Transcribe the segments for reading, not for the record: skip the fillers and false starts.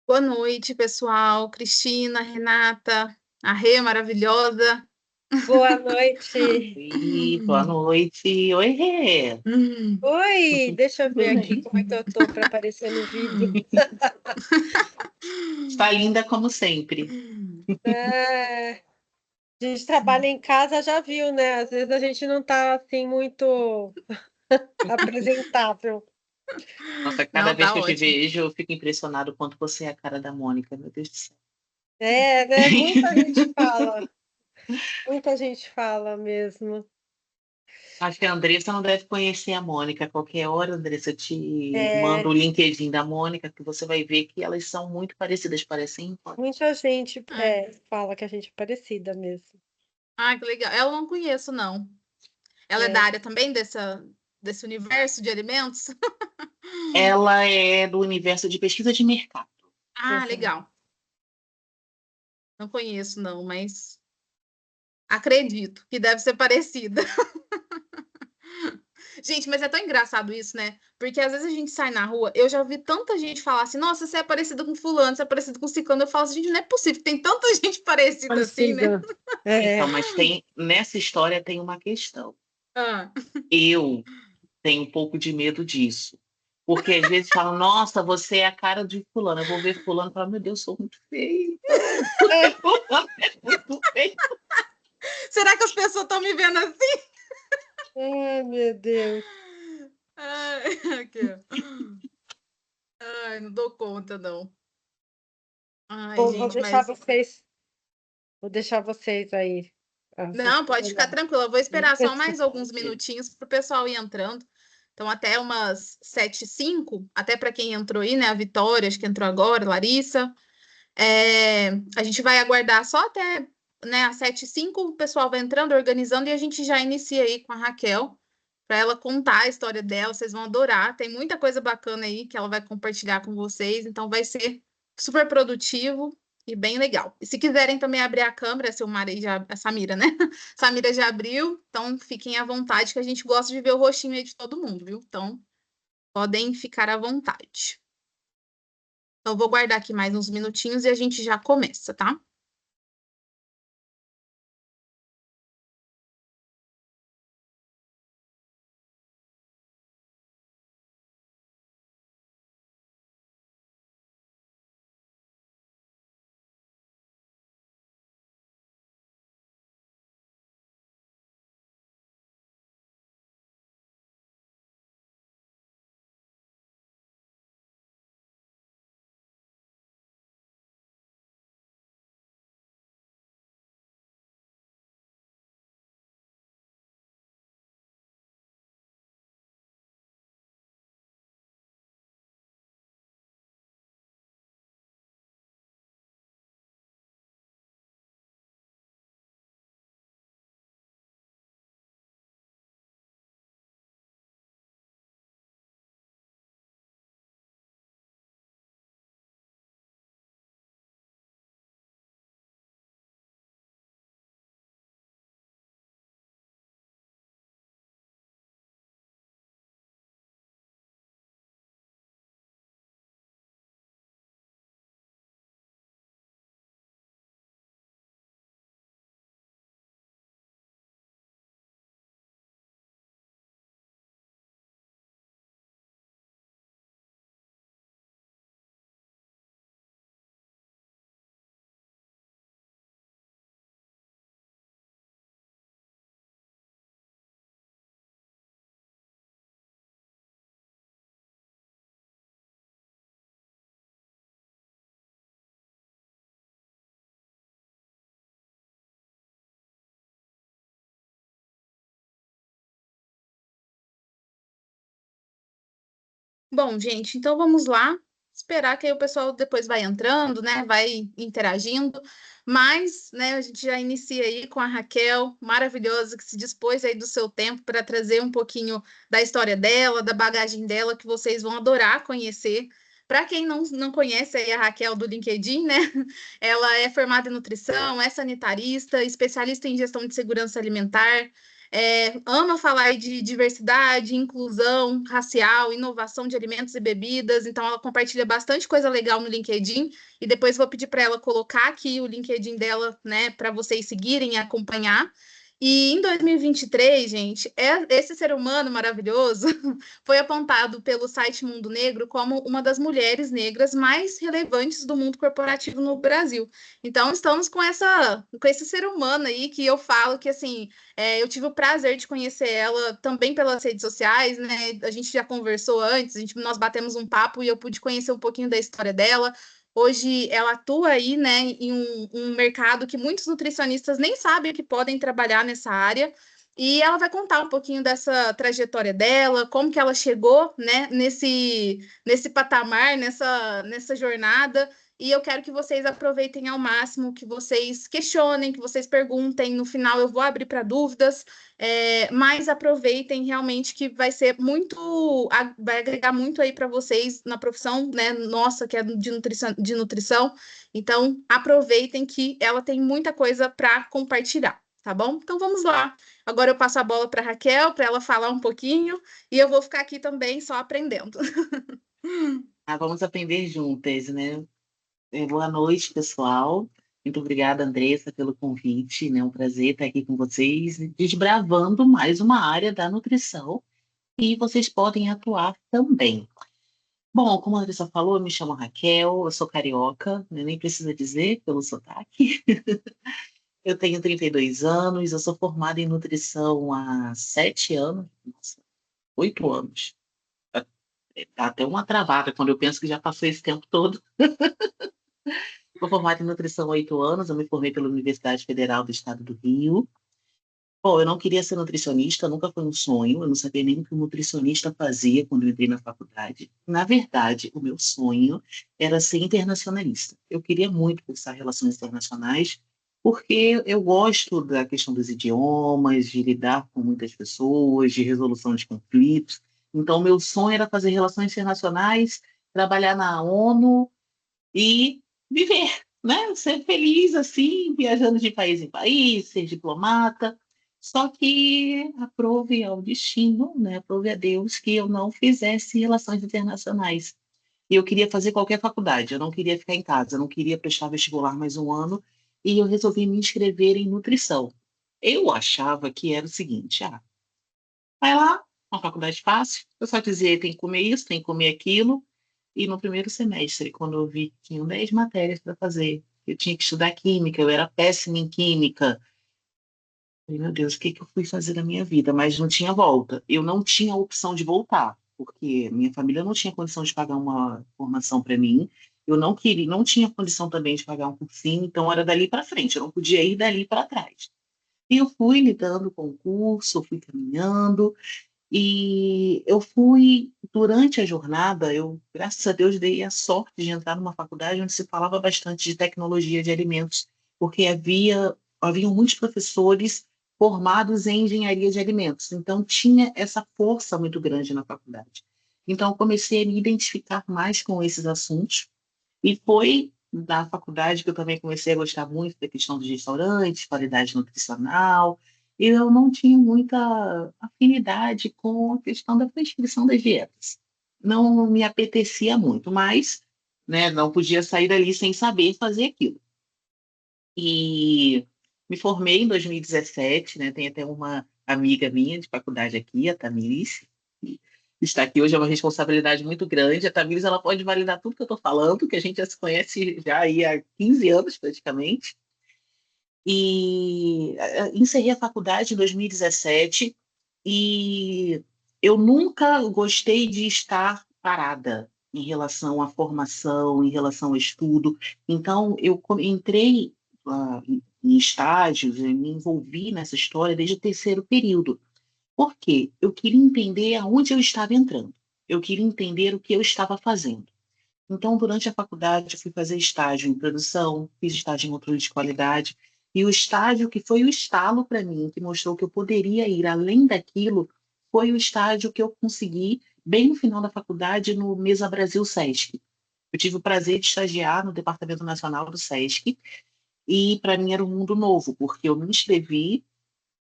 Boa noite, pessoal. Cristina, Renata, a Rê maravilhosa. Boa noite. Oi, boa noite. Oi, Rê. Oi, deixa eu Tudo ver aqui bem? como é que eu tô para aparecer no vídeo. Está linda como sempre. É, a gente trabalha em casa, já viu, né? Às vezes a gente não tá assim muito apresentável. Nossa, cada Não, vez tá que eu te ótimo. vejo, eu fico impressionado o quanto você é a cara da Mônica, meu Deus do céu. É, né? Muita gente fala mesmo. Acho que a Andressa não deve conhecer a Mônica. Qualquer hora, Andressa, eu te mando É, o LinkedIn da Mônica, que você vai ver que elas são muito parecidas, parecem. muita gente É. fala que a gente é parecida mesmo. Ah, que legal. Ela eu não conheço, não. Ela é da É, área também desse universo de alimentos? Ela é do universo de pesquisa de mercado. Ah, uhum. legal. Não conheço, não, mas acredito que deve ser parecida. Gente, mas é tão engraçado isso, né? Porque às vezes a gente sai na rua, eu já ouvi tanta gente falar assim, nossa, você é parecido com fulano, você é parecido com ciclano. Eu falo assim, gente, não é possível, tem tanta gente parecida assim, né? Parecida. É, Então, mas tem nessa história tem uma questão. Ah, Eu tenho um pouco de medo disso. Porque às vezes falam, nossa, você é a cara de fulano. Eu vou ver fulano e falo, meu Deus, sou muito feio. é. Fulano é muito feio. será que as pessoas estão me vendo assim? Ai, meu Deus. Ai, aqui. Ai, não dou conta, não. Ai, Bom, gente, mas. vou deixar vocês aí. Não, Assistir pode ficar melhor. tranquila. Eu vou esperar só mais alguns Tranquilo. minutinhos para o pessoal ir entrando. Então, até umas 7h05, até para quem entrou aí, né? A Vitória, acho que entrou agora, Larissa. A gente vai aguardar só até, né, às 7h05, o pessoal vai entrando, organizando, e a gente já inicia aí com a Raquel, para ela contar a história dela. Vocês vão adorar. Tem muita coisa bacana aí que ela vai compartilhar com vocês, então vai ser super produtivo e bem legal. E se quiserem também abrir a câmera, a Silmara aí já, a Samira, né? Samira já abriu, então fiquem à vontade, que a gente gosta de ver o rostinho aí de todo mundo, viu? Então, podem ficar à vontade. Então, eu vou guardar aqui mais uns minutinhos e a gente já começa, tá? Bom, gente, então vamos lá. Esperar que aí o pessoal depois vai entrando, né? Vai interagindo. Mas, né, a gente já inicia aí com a Raquel, maravilhosa, que se dispôs aí do seu tempo para trazer um pouquinho da história dela, da bagagem dela, que vocês vão adorar conhecer. Para quem não conhece aí a Raquel do LinkedIn, né? Ela é formada em nutrição, é sanitarista, especialista em gestão de segurança alimentar, ama falar aí de diversidade, inclusão racial, inovação de alimentos e bebidas, então ela compartilha bastante coisa legal no LinkedIn, e depois vou pedir para ela colocar aqui o LinkedIn dela, né, para vocês seguirem e acompanhar. E em 2023, gente, esse ser humano maravilhoso foi apontado pelo site Mundo Negro como uma das mulheres negras mais relevantes do mundo corporativo no Brasil. Então, estamos com esse ser humano aí que eu falo que, assim, eu tive o prazer de conhecer ela também pelas redes sociais, né? A gente já conversou antes, nós batemos um papo e eu pude conhecer um pouquinho da história dela. Hoje ela atua aí, né, em um mercado que muitos nutricionistas nem sabem que podem trabalhar nessa área. E ela vai contar um pouquinho dessa trajetória dela, como que ela chegou, né, nesse patamar, nessa jornada. E eu quero que vocês aproveitem ao máximo, que vocês questionem, que vocês perguntem. No final eu vou abrir para dúvidas, mas aproveitem realmente que vai ser muito, vai agregar muito aí para vocês na profissão, né, nossa, que é de nutrição. Então, aproveitem que ela tem muita coisa para compartilhar, tá bom? Então vamos lá. Agora eu passo a bola para Raquel, para ela falar um pouquinho, e eu vou ficar aqui também só aprendendo. Vamos aprender juntas, né? Boa noite, pessoal. Muito obrigada, Andressa, pelo convite, né? Um prazer estar aqui com vocês, desbravando mais uma área da nutrição e vocês podem atuar também. Bom, como a Andressa falou, eu me chamo Raquel, eu sou carioca, né? Nem precisa dizer pelo sotaque. Eu tenho 32 anos, eu sou formada em nutrição há 7 anos, nossa, 8 anos. Dá até uma travada quando eu penso que já passou esse tempo todo. Sou formada em nutrição há 8 anos, eu me formei pela Universidade Federal do Estado do Rio. Bom, eu não queria ser nutricionista, nunca foi um sonho, eu não sabia nem o que um nutricionista fazia quando eu entrei na faculdade. Na verdade, o meu sonho era ser internacionalista. Eu queria muito cursar relações internacionais, porque eu gosto da questão dos idiomas, de lidar com muitas pessoas, de resolução de conflitos. Então, meu sonho era fazer relações internacionais, trabalhar na ONU e viver, né? Ser feliz assim, viajando de país em país, ser diplomata. Só que aprove ao destino, né? Aprove a Deus que eu não fizesse relações internacionais. E eu queria fazer qualquer faculdade, eu não queria ficar em casa, eu não queria prestar vestibular mais um ano, e eu resolvi me inscrever em nutrição. Eu achava que era o seguinte, vai lá, uma faculdade fácil, eu só dizia tem que comer isso, tem que comer aquilo, e no primeiro semestre, quando eu vi que tinham 10 matérias para fazer, eu tinha que estudar química, eu era péssima em química. Falei, meu Deus, o que que eu fui fazer na minha vida? Mas não tinha volta. Eu não tinha opção de voltar, porque minha família não tinha condição de pagar uma formação para mim. Eu não queria, não tinha condição também de pagar um cursinho, então era dali para frente, eu não podia ir dali para trás. E eu fui lidando com o curso, fui caminhando, e eu fui, durante a jornada, eu, graças a Deus, dei a sorte de entrar numa faculdade onde se falava bastante de tecnologia de alimentos, porque haviam muitos professores formados em engenharia de alimentos, então tinha essa força muito grande na faculdade. Então, eu comecei a me identificar mais com esses assuntos, e foi na faculdade que eu também comecei a gostar muito da questão dos restaurantes, qualidade nutricional, e eu não tinha muita afinidade com a questão da prescrição das dietas. Não me apetecia muito, mas, né, não podia sair dali sem saber fazer aquilo. E me formei em 2017, né, tem até uma amiga minha de faculdade aqui, a Tamires, que está aqui hoje, é uma responsabilidade muito grande. A Tamires, ela pode validar tudo que eu estou falando, que a gente já se conhece já aí há 15 anos praticamente. E encerrei a faculdade em 2017 e eu nunca gostei de estar parada em relação à formação, em relação ao estudo. Então, eu entrei em estágios, eu me envolvi nessa história desde o terceiro período. Por quê? Eu queria entender aonde eu estava entrando. Eu queria entender o que eu estava fazendo. Então, durante a faculdade, eu fui fazer estágio em produção, fiz estágio em controle de qualidade, e o estágio que foi o estalo para mim, que mostrou que eu poderia ir além daquilo, foi o estágio que eu consegui bem no final da faculdade no Mesa Brasil Sesc. Eu tive o prazer de estagiar no Departamento Nacional do Sesc, e para mim era um mundo novo, porque eu me inscrevi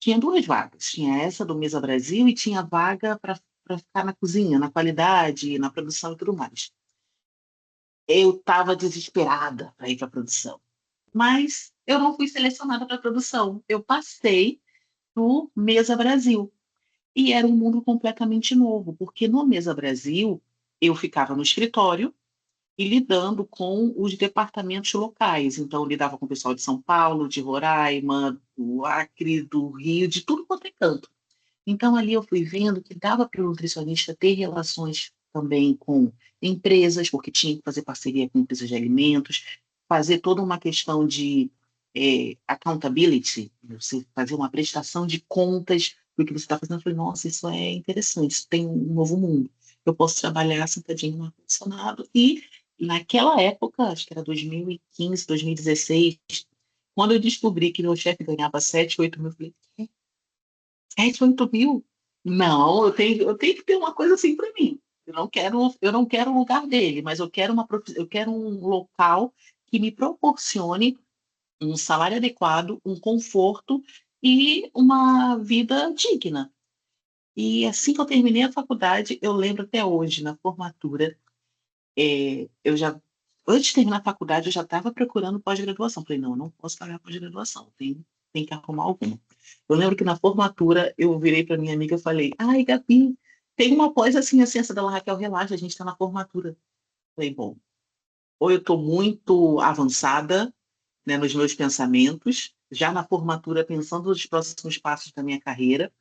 Tinha duas vagas. Tinha essa do Mesa Brasil e tinha vaga para ficar na cozinha, na qualidade, na produção e tudo mais. Eu estava desesperada para ir para a produção, mas eu não fui selecionada para a produção. Eu passei no Mesa Brasil. E era um mundo completamente novo, porque no Mesa Brasil eu ficava no escritório e lidando com os departamentos locais. Então, eu lidava com o pessoal de São Paulo, de Roraima, do Acre, do Rio, de tudo quanto é canto. Então, ali eu fui vendo que dava para o nutricionista ter relações também com empresas, porque tinha que fazer parceria com empresas de alimentos, fazer toda uma questão de accountability, você fazer uma prestação de contas do que você está fazendo. Eu falei, nossa, isso é interessante, isso tem um novo mundo. Eu posso trabalhar sentadinho no ar-condicionado. E naquela época, acho que era 2015, 2016, quando eu descobri que meu chefe ganhava 7, 8 mil, eu falei, 7, 8 mil? Não, eu tenho que ter uma coisa assim para mim. Eu não quero o lugar dele, mas eu quero um local que me proporcione um salário adequado, um conforto e uma vida digna. E assim que eu terminei a faculdade, eu lembro até hoje, na formatura, eu já, antes de terminar a faculdade, eu já estava procurando pós-graduação. Falei, não, eu não posso pagar pós-graduação, tem que arrumar alguma. Eu lembro que na formatura, eu virei para minha amiga e falei, ai, Gabi, tem uma pós assim, a ciência dela, Raquel, relaxa, a gente está na formatura. Falei, bom, ou eu estou muito avançada, né, nos meus pensamentos, já na formatura, pensando nos próximos passos da minha carreira,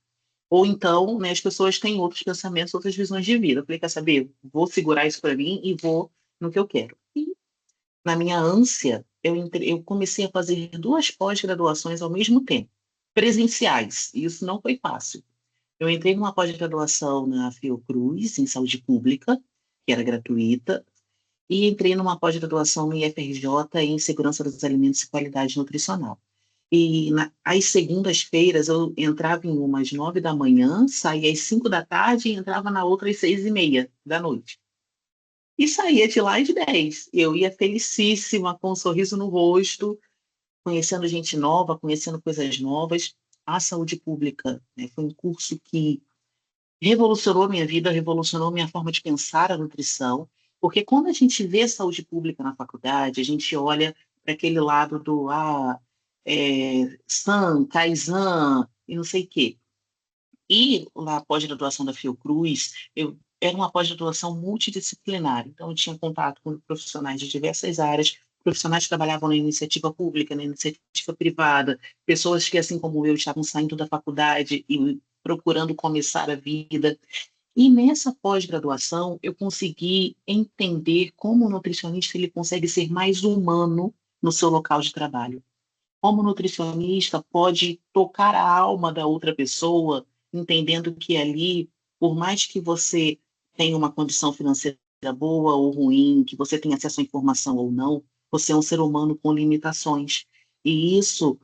ou então, né, as pessoas têm outros pensamentos, outras visões de vida. Eu falei, quer saber? Vou segurar isso para mim e vou no que eu quero. E, na minha ânsia, eu comecei a fazer 2 pós-graduações ao mesmo tempo, presenciais, e isso não foi fácil. Eu entrei numa pós-graduação na Fiocruz, em saúde pública, que era gratuita, e entrei numa pós-graduação no IFRJ em segurança dos alimentos e qualidade nutricional. E às segundas-feiras eu entrava em uma às 9 da manhã, saía às 5 da tarde e entrava na outra às 6:30 da noite. E saía de lá às 10. Eu ia felicíssima, com um sorriso no rosto, conhecendo gente nova, conhecendo coisas novas. A saúde pública, né, foi um curso que revolucionou a minha vida, revolucionou a minha forma de pensar a nutrição, porque quando a gente vê saúde pública na faculdade, a gente olha para aquele lado do San, Kaizen e não sei o quê. E na pós-graduação da Fiocruz, era uma pós-graduação multidisciplinar, então eu tinha contato com profissionais de diversas áreas, profissionais que trabalhavam na iniciativa pública, na iniciativa privada, pessoas que, assim como eu, estavam saindo da faculdade e procurando começar a vida. E nessa pós-graduação, eu consegui entender como o nutricionista ele consegue ser mais humano no seu local de trabalho. Como o nutricionista pode tocar a alma da outra pessoa, entendendo que ali, por mais que você tenha uma condição financeira boa ou ruim, que você tenha acesso à informação ou não, você é um ser humano com limitações. E isso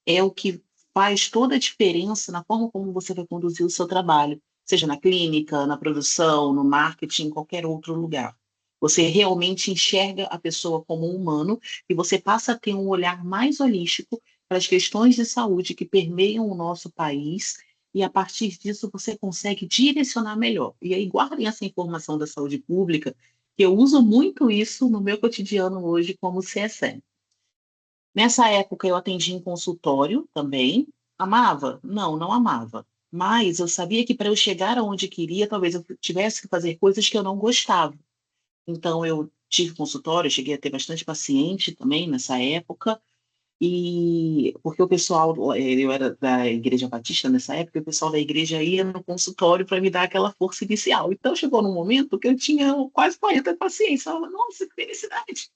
é o que faz toda a diferença na forma como você vai conduzir o seu trabalho, seja na clínica, na produção, no marketing, em qualquer outro lugar. Você realmente enxerga a pessoa como um humano e você passa a ter um olhar mais holístico para as questões de saúde que permeiam o nosso país e, a partir disso, você consegue direcionar melhor. E aí, guardem essa informação da saúde pública, que eu uso muito isso no meu cotidiano hoje como CSM. Nessa época, eu atendi em consultório também. Amava? Não, não amava. Mas eu sabia que para eu chegar aonde queria, talvez eu tivesse que fazer coisas que eu não gostava. Então, eu tive consultório, cheguei a ter bastante paciente também nessa época, e porque o pessoal, eu era da Igreja Batista nessa época, o pessoal da igreja ia no consultório para me dar aquela força inicial. Então, chegou num momento que eu tinha quase 40 pacientes. Eu falava, nossa, que felicidade!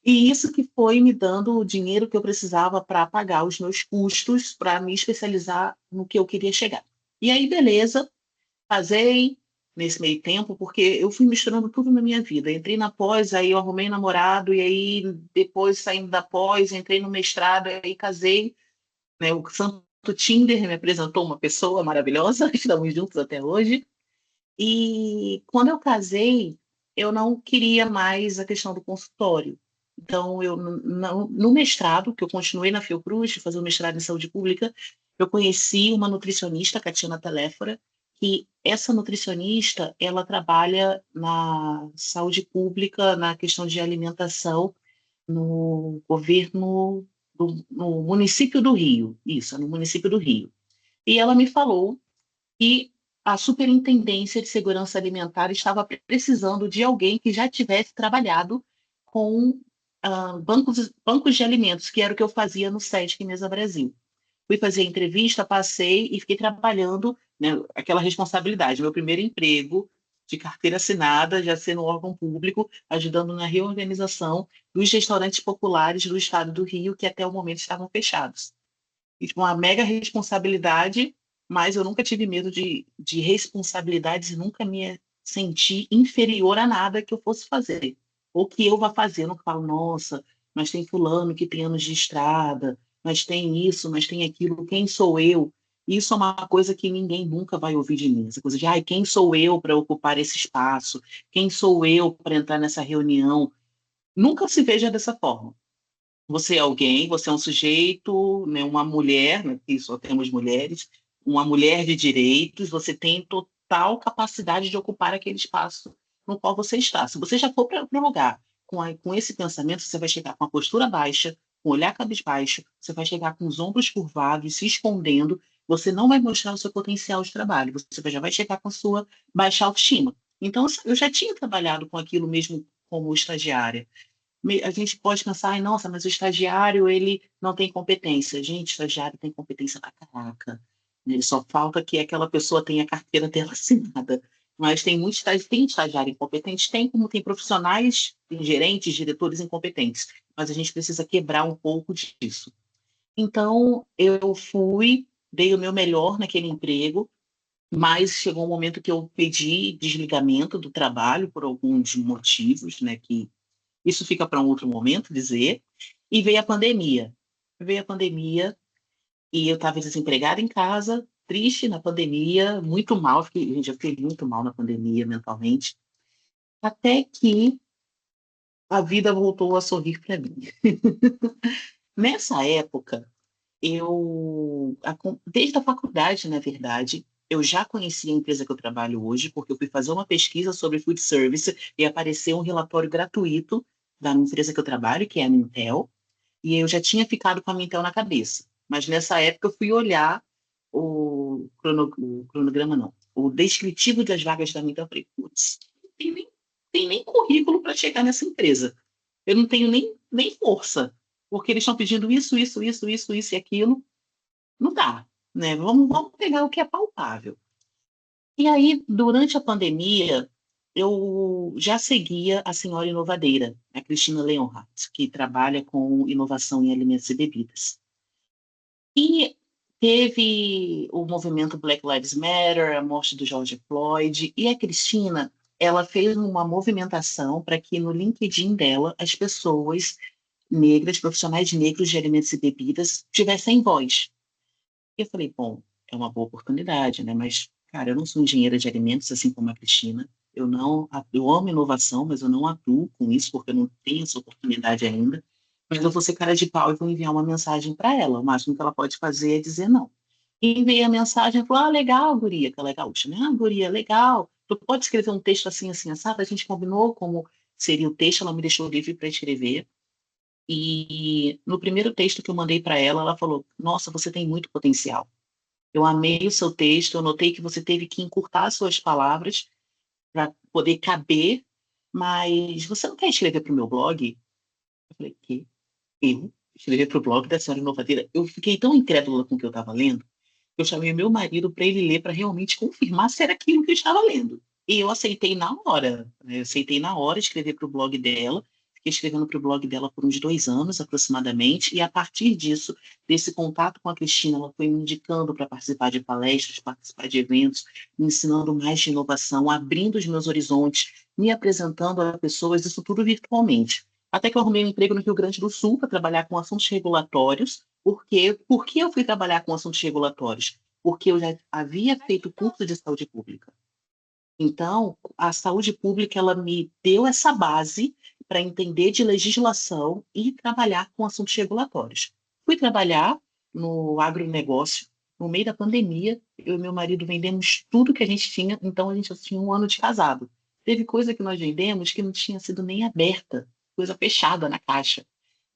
E isso que foi me dando o dinheiro que eu precisava para pagar os meus custos, para me especializar no que eu queria chegar. E aí, beleza, casei nesse meio tempo, porque eu fui misturando tudo na minha vida. Entrei na pós, aí eu arrumei namorado, e aí depois, saindo da pós, entrei no mestrado, aí casei, né? O santo Tinder me apresentou uma pessoa maravilhosa, estamos juntos até hoje. E quando eu casei, eu não queria mais a questão do consultório. Então, eu no mestrado, que eu continuei na Fiocruz, fazer o mestrado em saúde pública, eu conheci uma nutricionista, Catiana Telέφora, que essa nutricionista, ela trabalha na saúde pública, na questão de alimentação, no governo, no município do Rio. Isso, no município do Rio. E ela me falou que a Superintendência de Segurança Alimentar estava precisando de alguém que já tivesse trabalhado com bancos de alimentos, que era o que eu fazia no SESC Mesa Brasil. Fui fazer a entrevista, passei e fiquei trabalhando, né, aquela responsabilidade. Meu primeiro emprego de carteira assinada, já sendo órgão público, ajudando na reorganização dos restaurantes populares do estado do Rio, que até o momento estavam fechados. E, tipo, uma mega responsabilidade, mas eu nunca tive medo de responsabilidades e nunca me senti inferior a nada que eu fosse fazer. Ou que eu vá fazer. Eu nunca falo, nossa, mas tem fulano que tem anos de estrada, mas tem isso, mas tem aquilo, quem sou eu? Isso é uma coisa que ninguém nunca vai ouvir de mim. Essa coisa de, ai, quem sou eu para ocupar esse espaço? Quem sou eu para entrar nessa reunião? Nunca se veja dessa forma. Você é alguém, você é um sujeito, né, uma mulher, né, que só temos mulheres, uma mulher de direitos, você tem total capacidade de ocupar aquele espaço no qual você está. Se você já for para o lugar com esse pensamento, você vai chegar com a postura baixa, com o olhar cabisbaixo, você vai chegar com os ombros curvados, se escondendo, você não vai mostrar o seu potencial de trabalho, você já vai chegar com a sua baixa autoestima. Então, eu já tinha trabalhado com aquilo mesmo como estagiária. A gente pode pensar, ai, nossa, mas o estagiário, ele não tem competência. Gente, o estagiário tem competência pra caraca. Ele só falta que aquela pessoa tenha a carteira dela assinada. Mas tem muito tem estagiário incompetente, tem como tem profissionais, tem gerentes, diretores incompetentes. Mas a gente precisa quebrar um pouco disso. Então, eu dei o meu melhor naquele emprego, mas chegou um momento que eu pedi desligamento do trabalho por alguns motivos, né, que isso fica para um outro momento dizer. E veio a pandemia. Veio a pandemia e eu estava desempregada em casa, triste na pandemia, muito mal. Gente, eu fiquei muito mal na pandemia mentalmente. Até que a vida voltou a sorrir para mim. Nessa época, desde a faculdade, na verdade, eu já conhecia a empresa que eu trabalho hoje, porque eu fui fazer uma pesquisa sobre food service e apareceu um relatório gratuito da empresa que eu trabalho, que é a Mintel, e eu já tinha ficado com a Mintel na cabeça. Mas nessa época eu fui olhar o cronograma, não, o descritivo das vagas da Mintel. Eu falei, putz, não tem nem currículo para chegar nessa empresa. Eu não tenho nem força, porque eles estão pedindo isso e aquilo. Não dá, né? Vamos pegar o que é palpável. E aí, durante a pandemia, eu já seguia a senhora inovadeira, a Cristina Leonhardt, que trabalha com inovação em alimentos e bebidas. E teve o movimento Black Lives Matter, a morte do George Floyd, e a Cristina, ela fez uma movimentação para que no LinkedIn dela as pessoas negras, profissionais negros de alimentos e bebidas, tivessem voz. E eu falei, bom, é uma boa oportunidade, né? Mas, cara, eu não sou engenheira de alimentos, assim como a Cristina. Eu amo inovação, mas eu não atuo com isso, porque eu não tenho essa oportunidade ainda. Mas eu vou ser cara de pau e vou enviar uma mensagem para ela. O máximo que ela pode fazer é dizer não. E enviei a mensagem e falou, legal, guria, que ela é gaúcha, né? Guria, legal. Tu pode escrever um texto assim, assim, assado? A gente combinou como seria o texto, ela me deixou livre para escrever. E no primeiro texto que eu mandei para ela, ela falou, nossa, você tem muito potencial. Eu amei o seu texto, eu notei que você teve que encurtar as suas palavras para poder caber, mas você não quer escrever para o meu blog? Eu falei, que? Eu? Escrever para o blog da senhora inovadeira? Eu fiquei tão incrédula com o que eu estava lendo, que eu chamei meu marido para ele ler, para realmente confirmar se era aquilo que eu estava lendo. E eu aceitei na hora, né? Eu aceitei na hora escrever para o blog dela. Fiquei escrevendo para o blog dela por uns 2 anos, aproximadamente, e a partir disso, desse contato com a Cristina, ela foi me indicando para participar de palestras, participar de eventos, me ensinando mais de inovação, abrindo os meus horizontes, me apresentando a pessoas, isso tudo virtualmente. Até que eu arrumei um emprego no Rio Grande do Sul para trabalhar com assuntos regulatórios. Por que eu fui trabalhar com assuntos regulatórios? Porque eu já havia feito curso de saúde pública. Então, a saúde pública ela me deu essa base para entender de legislação e trabalhar com assuntos regulatórios. Fui trabalhar no agronegócio, no meio da pandemia, eu e meu marido vendemos tudo que a gente tinha, então a gente já tinha 1 ano de casado. Teve coisa que nós vendemos que não tinha sido nem aberta, coisa fechada na caixa.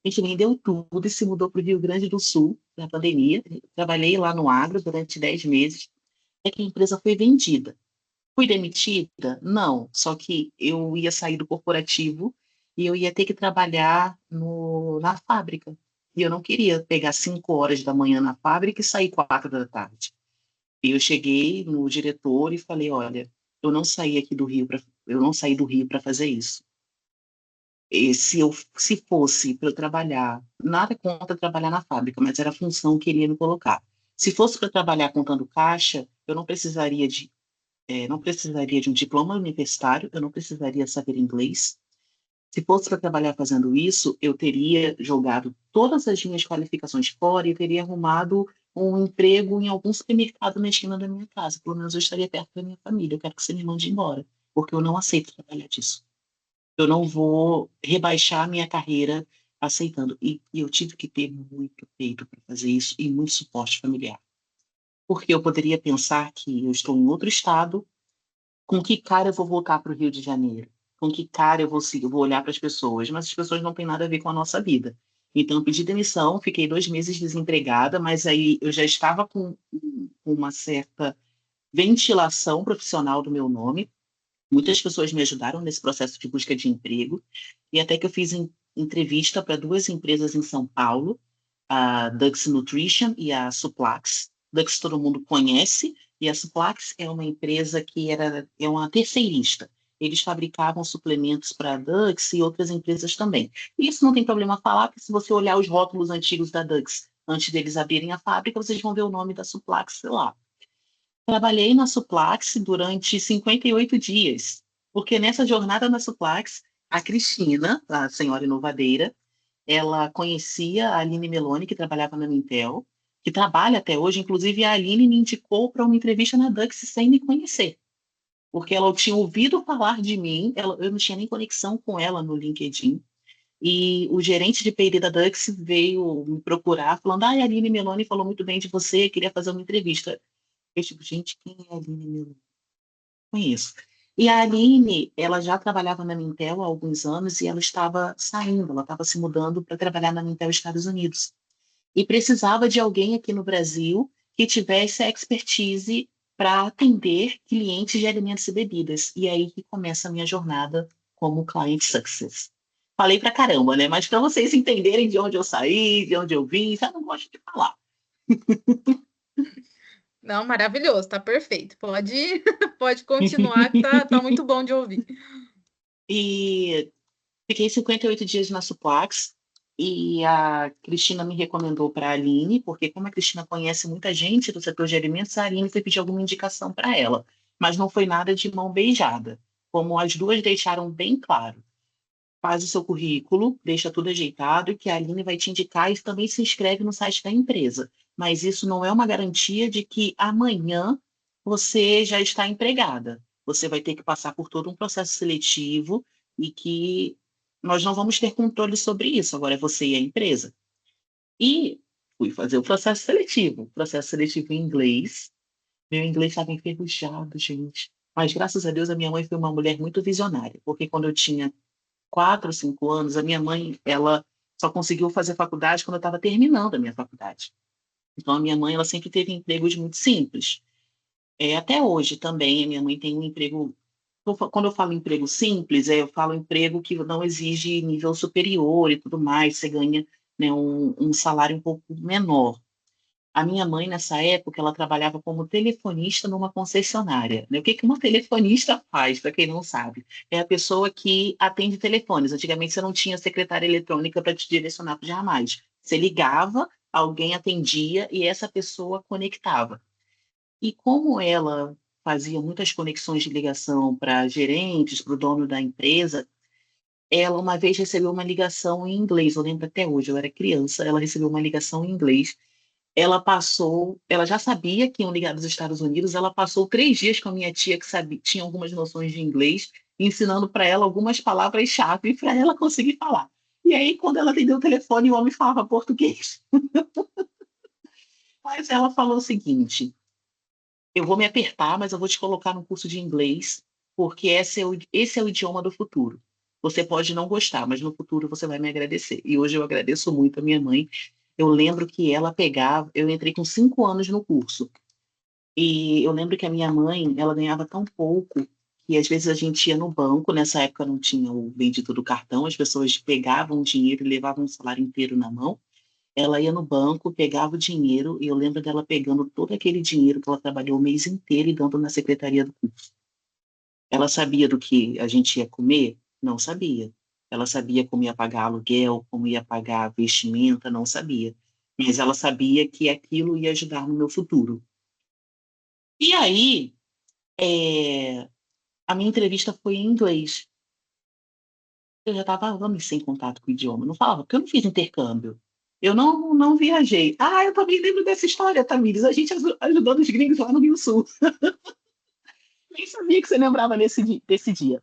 A gente vendeu tudo e se mudou para o Rio Grande do Sul, na pandemia. Trabalhei lá no agro durante 10 meses, até que a empresa foi vendida. Fui demitida? Não, só que eu ia sair do corporativo e eu ia ter que trabalhar na fábrica. E eu não queria pegar 5 horas da manhã na fábrica e sair 4 da tarde. E eu cheguei no diretor e falei, olha, eu não saí do Rio para fazer isso. E se fosse para eu trabalhar, nada contra trabalhar na fábrica, mas era a função que queria me colocar. Se fosse para trabalhar contando caixa, eu não precisaria de um diploma universitário, eu não precisaria saber inglês. Se fosse para trabalhar fazendo isso, eu teria jogado todas as minhas qualificações fora e teria arrumado um emprego em algum supermercado na esquina da minha casa. Pelo menos eu estaria perto da minha família. Eu quero que você me mande embora, porque eu não aceito trabalhar disso. Eu não vou rebaixar a minha carreira aceitando. E eu tive que ter muito peito para fazer isso e muito suporte familiar. Porque eu poderia pensar que eu estou em outro estado, com que cara eu vou voltar para o Rio de Janeiro? Com que cara eu vou olhar para as pessoas? Mas as pessoas não têm nada a ver com a nossa vida. Então, eu pedi demissão, fiquei 2 meses desempregada, mas aí eu já estava com uma certa ventilação profissional do meu nome. Muitas pessoas me ajudaram nesse processo de busca de emprego, e até que eu fiz entrevista para 2 empresas em São Paulo, a Dux Nutrition e a Suplax. Dux todo mundo conhece, e a Suplax é uma empresa que é uma terceirista. Eles fabricavam suplementos para a Dux e outras empresas também. E isso não tem problema falar, porque se você olhar os rótulos antigos da Dux, antes deles abrirem a fábrica, vocês vão ver o nome da Suplax lá. Trabalhei na Suplax durante 58 dias, porque nessa jornada na Suplax, a Cristina, a senhora inovadeira, ela conhecia a Aline Meloni, que trabalhava na Mintel, que trabalha até hoje. Inclusive, a Aline me indicou para uma entrevista na Dux sem me conhecer, porque ela tinha ouvido falar de mim, eu não tinha nem conexão com ela no LinkedIn, e o gerente de P&D da Dux veio me procurar, falando, a Aline Meloni falou muito bem de você, queria fazer uma entrevista. Eu tipo, gente, quem é a Aline Meloni? Conheço. E a Aline, ela já trabalhava na Mintel há alguns anos e ela estava saindo, ela estava se mudando para trabalhar na Mintel Estados Unidos. E precisava de alguém aqui no Brasil que tivesse a expertise para atender clientes de alimentos e bebidas. E aí que começa a minha jornada como Client Success. Falei pra caramba, né? Mas para vocês entenderem de onde eu saí, de onde eu vim, eu não gosto de falar. Não, maravilhoso, tá perfeito. Pode, pode continuar, que tá muito bom de ouvir. E fiquei 58 dias na Suplax e a Cristina me recomendou para a Aline, porque como a Cristina conhece muita gente do setor de alimentos, a Aline foi pedir alguma indicação para ela. Mas não foi nada de mão beijada. Como as duas deixaram bem claro. Faz o seu currículo, deixa tudo ajeitado, que a Aline vai te indicar e também se inscreve no site da empresa. Mas isso não é uma garantia de que amanhã você já está empregada. Você vai ter que passar por todo um processo seletivo e que nós não vamos ter controle sobre isso. Agora é você e a empresa. E fui fazer o processo seletivo em inglês. Meu inglês estava enferrujado, gente. Mas graças a Deus a minha mãe foi uma mulher muito visionária, porque quando eu tinha 4 ou 5 anos, a minha mãe, ela só conseguiu fazer faculdade quando eu estava terminando a minha faculdade. Então, a minha mãe, ela sempre teve empregos muito simples. Até hoje também, a minha mãe tem um emprego. Quando eu falo emprego simples, eu falo emprego que não exige nível superior e tudo mais, você ganha, né, um salário um pouco menor. A minha mãe, nessa época, ela trabalhava como telefonista numa concessionária, né? O que que uma telefonista faz, para quem não sabe? É a pessoa que atende telefones. Antigamente você não tinha secretária eletrônica para te direcionar para os ramais. Você ligava, alguém atendia e essa pessoa conectava. E como ela fazia muitas conexões de ligação para gerentes, para o dono da empresa, ela uma vez recebeu uma ligação em inglês. Eu lembro até hoje, eu era criança, ela recebeu uma ligação em inglês. Ela já sabia que iam ligar dos Estados Unidos, ela passou 3 dias com a minha tia, que tinha algumas noções de inglês, ensinando para ela algumas palavras-chave para ela conseguir falar. E aí, quando ela atendeu o telefone, o homem falava português. Mas ela falou o seguinte: eu vou me apertar, mas eu vou te colocar no curso de inglês, porque esse é o idioma do futuro. Você pode não gostar, mas no futuro você vai me agradecer. E hoje eu agradeço muito a minha mãe. Eu lembro que ela pegava, eu entrei com 5 anos no curso. E eu lembro que a minha mãe, ela ganhava tão pouco que às vezes a gente ia no banco, nessa época não tinha o bendito do cartão, as pessoas pegavam o dinheiro e levavam o salário inteiro na mão. Ela ia no banco, pegava o dinheiro, e eu lembro dela pegando todo aquele dinheiro que ela trabalhou o mês inteiro e dando na secretaria do curso. Ela sabia do que a gente ia comer? Não sabia. Ela sabia como ia pagar aluguel, como ia pagar vestimenta? Não sabia. Mas ela sabia que aquilo ia ajudar no meu futuro. E aí, a minha entrevista foi em inglês. Eu já estava anos sem contato com o idioma. Não falava, porque eu não fiz intercâmbio. Eu não viajei. Ah, eu também lembro dessa história, Tamires. A gente ajudando os gringos lá no Rio Sul. Nem sabia que você lembrava desse dia.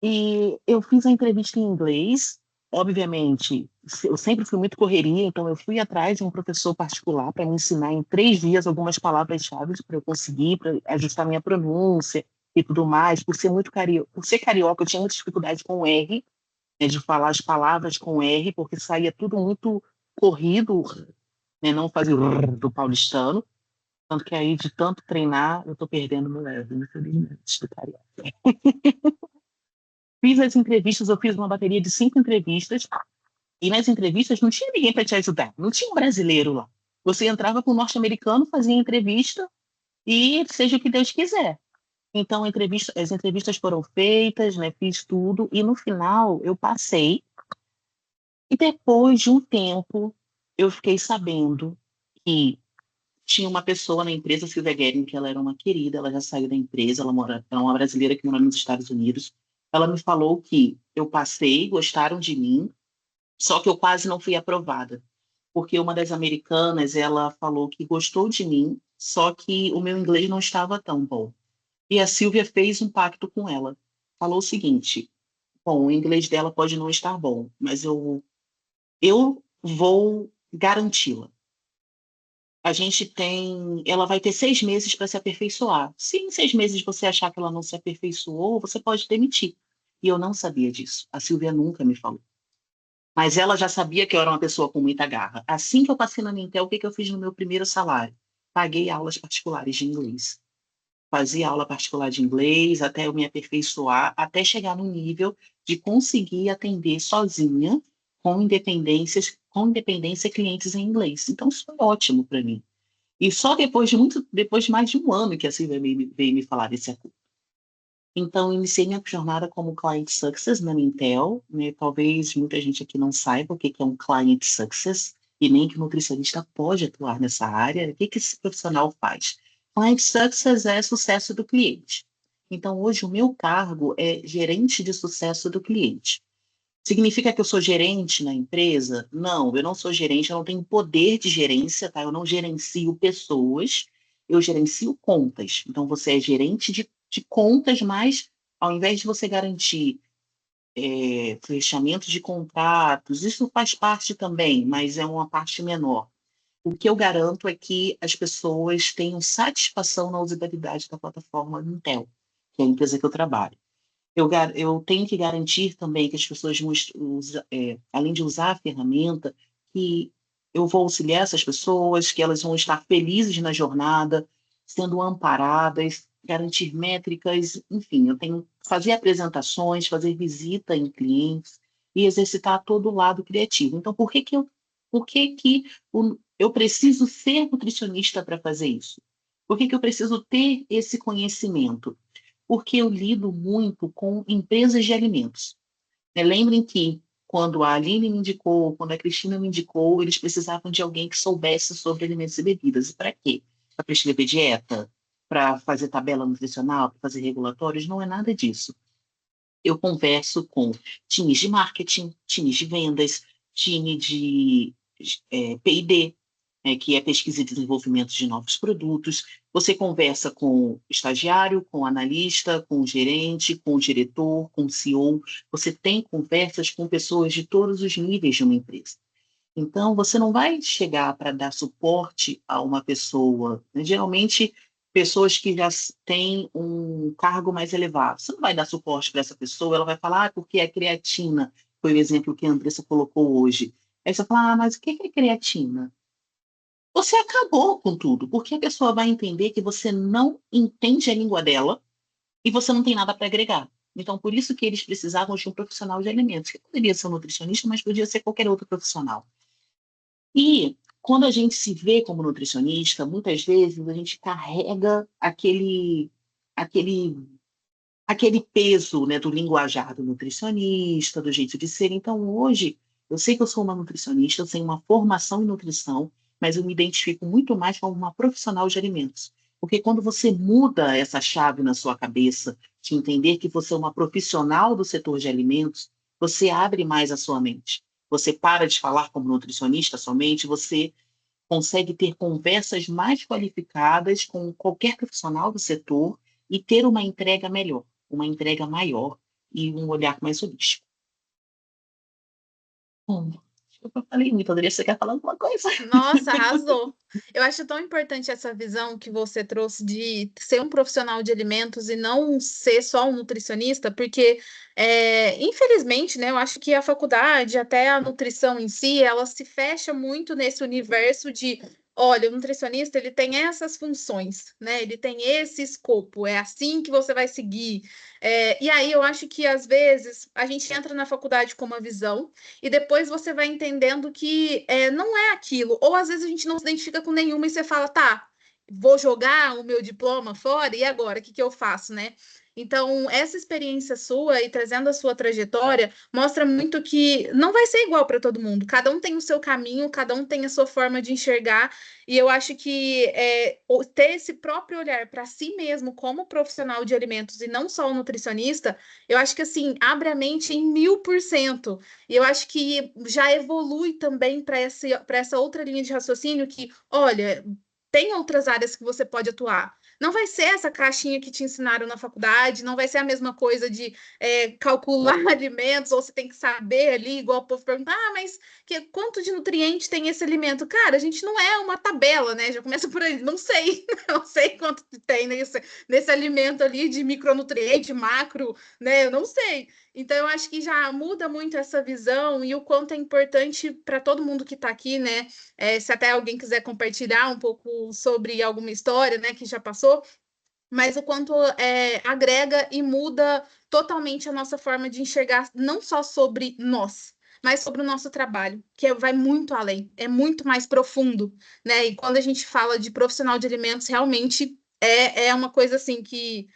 E eu fiz a entrevista em inglês. Obviamente, eu sempre fui muito correria, então eu fui atrás de um professor particular para me ensinar em 3 dias algumas palavras-chave para eu conseguir, para ajustar minha pronúncia e tudo mais. Por ser carioca, eu tinha muita dificuldade com o R, né, de falar as palavras com R, porque saía tudo muito corrido, né, não fazia o R do paulistano. Tanto que aí, de tanto treinar, eu estou perdendo meu R, infelizmente, do carioca. Fiz as entrevistas, eu fiz uma bateria de 5 entrevistas, e nas entrevistas não tinha ninguém para te ajudar, não tinha um brasileiro lá. Você entrava com um norte-americano, fazia entrevista, e seja o que Deus quiser. Então, as entrevistas foram feitas, né, fiz tudo, e no final eu passei. E depois de um tempo, eu fiquei sabendo que tinha uma pessoa na empresa, Silvia Guerin, que ela era uma querida, ela já saiu da empresa, ela é uma brasileira que mora nos Estados Unidos. Ela me falou que eu passei, gostaram de mim, só que eu quase não fui aprovada, porque uma das americanas, ela falou que gostou de mim, só que o meu inglês não estava tão bom. E a Silvia fez um pacto com ela. Falou o seguinte: bom, o inglês dela pode não estar bom, mas eu vou garanti-la. Ela vai ter 6 meses para se aperfeiçoar. Se em 6 meses você achar que ela não se aperfeiçoou, você pode demitir. E eu não sabia disso. A Silvia nunca me falou. Mas ela já sabia que eu era uma pessoa com muita garra. Assim que eu passei na Mintel, o que eu fiz no meu primeiro salário? Paguei aulas particulares de inglês. Fazia aula particular de inglês até eu me aperfeiçoar, até chegar no nível de conseguir atender sozinha, com independência, clientes em inglês. Então, isso foi ótimo para mim. E só depois de mais de um ano que a Silvia veio me falar desse acordo. Então, iniciei minha jornada como Client Success na Mintel, né? Talvez muita gente aqui não saiba o que é um Client Success, e nem que o nutricionista pode atuar nessa área. O que esse profissional faz? Client Success é sucesso do cliente. Então, hoje, o meu cargo é gerente de sucesso do cliente. Significa que eu sou gerente na empresa? Não, eu não sou gerente, eu não tenho poder de gerência, tá? Eu não gerencio pessoas, eu gerencio contas. Então, você é gerente de contas, mas ao invés de você garantir fechamento de contratos, isso faz parte também, mas é uma parte menor. O que eu garanto é que as pessoas tenham satisfação na usabilidade da plataforma Intel, que é a empresa que eu trabalho. Eu tenho que garantir também que as pessoas, além de usar a ferramenta, que eu vou auxiliar essas pessoas, que elas vão estar felizes na jornada, sendo amparadas, garantir métricas, enfim, eu tenho que fazer apresentações, fazer visita em clientes e exercitar todo o lado criativo. Então, por que que eu preciso ser nutricionista para fazer isso? Por que que eu preciso ter esse conhecimento? Porque eu lido muito com empresas de alimentos. Lembrem que quando a Aline me indicou, quando a Cristina me indicou, eles precisavam de alguém que soubesse sobre alimentos e bebidas. E para quê? Para prescrever dieta? Para fazer tabela nutricional? Para fazer regulatórios? Não é nada disso. Eu converso com times de marketing, times de vendas, time de P&D, que é pesquisa e desenvolvimento de novos produtos. Você conversa com o estagiário, com o analista, com o gerente, com o diretor, com o CEO. Você tem conversas com pessoas de todos os níveis de uma empresa. Então, você não vai chegar para dar suporte a uma pessoa, né? Geralmente, pessoas que já têm um cargo mais elevado. Você não vai dar suporte para essa pessoa, ela vai falar, porque é creatina, foi o exemplo que a Andressa colocou hoje. Aí você fala, mas o que é creatina? Você acabou com tudo, porque a pessoa vai entender que você não entende a língua dela e você não tem nada para agregar. Então, por isso que eles precisavam de um profissional de alimentos, que poderia ser um nutricionista, mas podia ser qualquer outro profissional. E quando a gente se vê como nutricionista, muitas vezes a gente carrega aquele, aquele peso, né, do linguajar do nutricionista, do jeito de ser. Então, hoje, eu sei que eu sou uma nutricionista, eu tenho uma formação em nutrição, mas eu me identifico muito mais como uma profissional de alimentos. Porque quando você muda essa chave na sua cabeça, de entender que você é uma profissional do setor de alimentos, você abre mais a sua mente. Você para de falar como nutricionista somente, você consegue ter conversas mais qualificadas com qualquer profissional do setor e ter uma entrega melhor, uma entrega maior e um olhar mais holístico. Bom, eu falei muito, Andressa, você quer falar alguma coisa? Nossa, arrasou. Eu acho tão importante essa visão que você trouxe de ser um profissional de alimentos e não ser só um nutricionista, porque, infelizmente, né, eu acho que a faculdade, até a nutrição em si, ela se fecha muito nesse universo de, olha, o nutricionista, ele tem essas funções, né, ele tem esse escopo, é assim que você vai seguir. E aí eu acho que, às vezes, a gente entra na faculdade com uma visão, e depois você vai entendendo que não é aquilo. Ou às vezes a gente não se identifica com nenhuma e você fala, tá, vou jogar o meu diploma fora, e agora? O que eu faço, né? Então, essa experiência sua e trazendo a sua trajetória mostra muito que não vai ser igual para todo mundo. Cada um tem o seu caminho, cada um tem a sua forma de enxergar, e eu acho que ter esse próprio olhar para si mesmo como profissional de alimentos e não só o nutricionista, eu acho que assim abre a mente em 1000%. E eu acho que já evolui também para essa outra linha de raciocínio que, olha, tem outras áreas que você pode atuar. Não vai ser essa caixinha que te ensinaram na faculdade, não vai ser a mesma coisa de calcular alimentos, ou você tem que saber ali, igual o povo pergunta, mas quanto de nutriente tem esse alimento? Cara, a gente não é uma tabela, né? Já começa por aí, não sei, não sei quanto tem nesse alimento ali de micronutriente, macro, né? Eu não sei. Então, eu acho que já muda muito essa visão e o quanto é importante para todo mundo que está aqui, né? Se até alguém quiser compartilhar um pouco sobre alguma história, né, que já passou, mas o quanto agrega e muda totalmente a nossa forma de enxergar, não só sobre nós, mas sobre o nosso trabalho, que vai muito além, é muito mais profundo, né? E quando a gente fala de profissional de alimentos, realmente é uma coisa assim que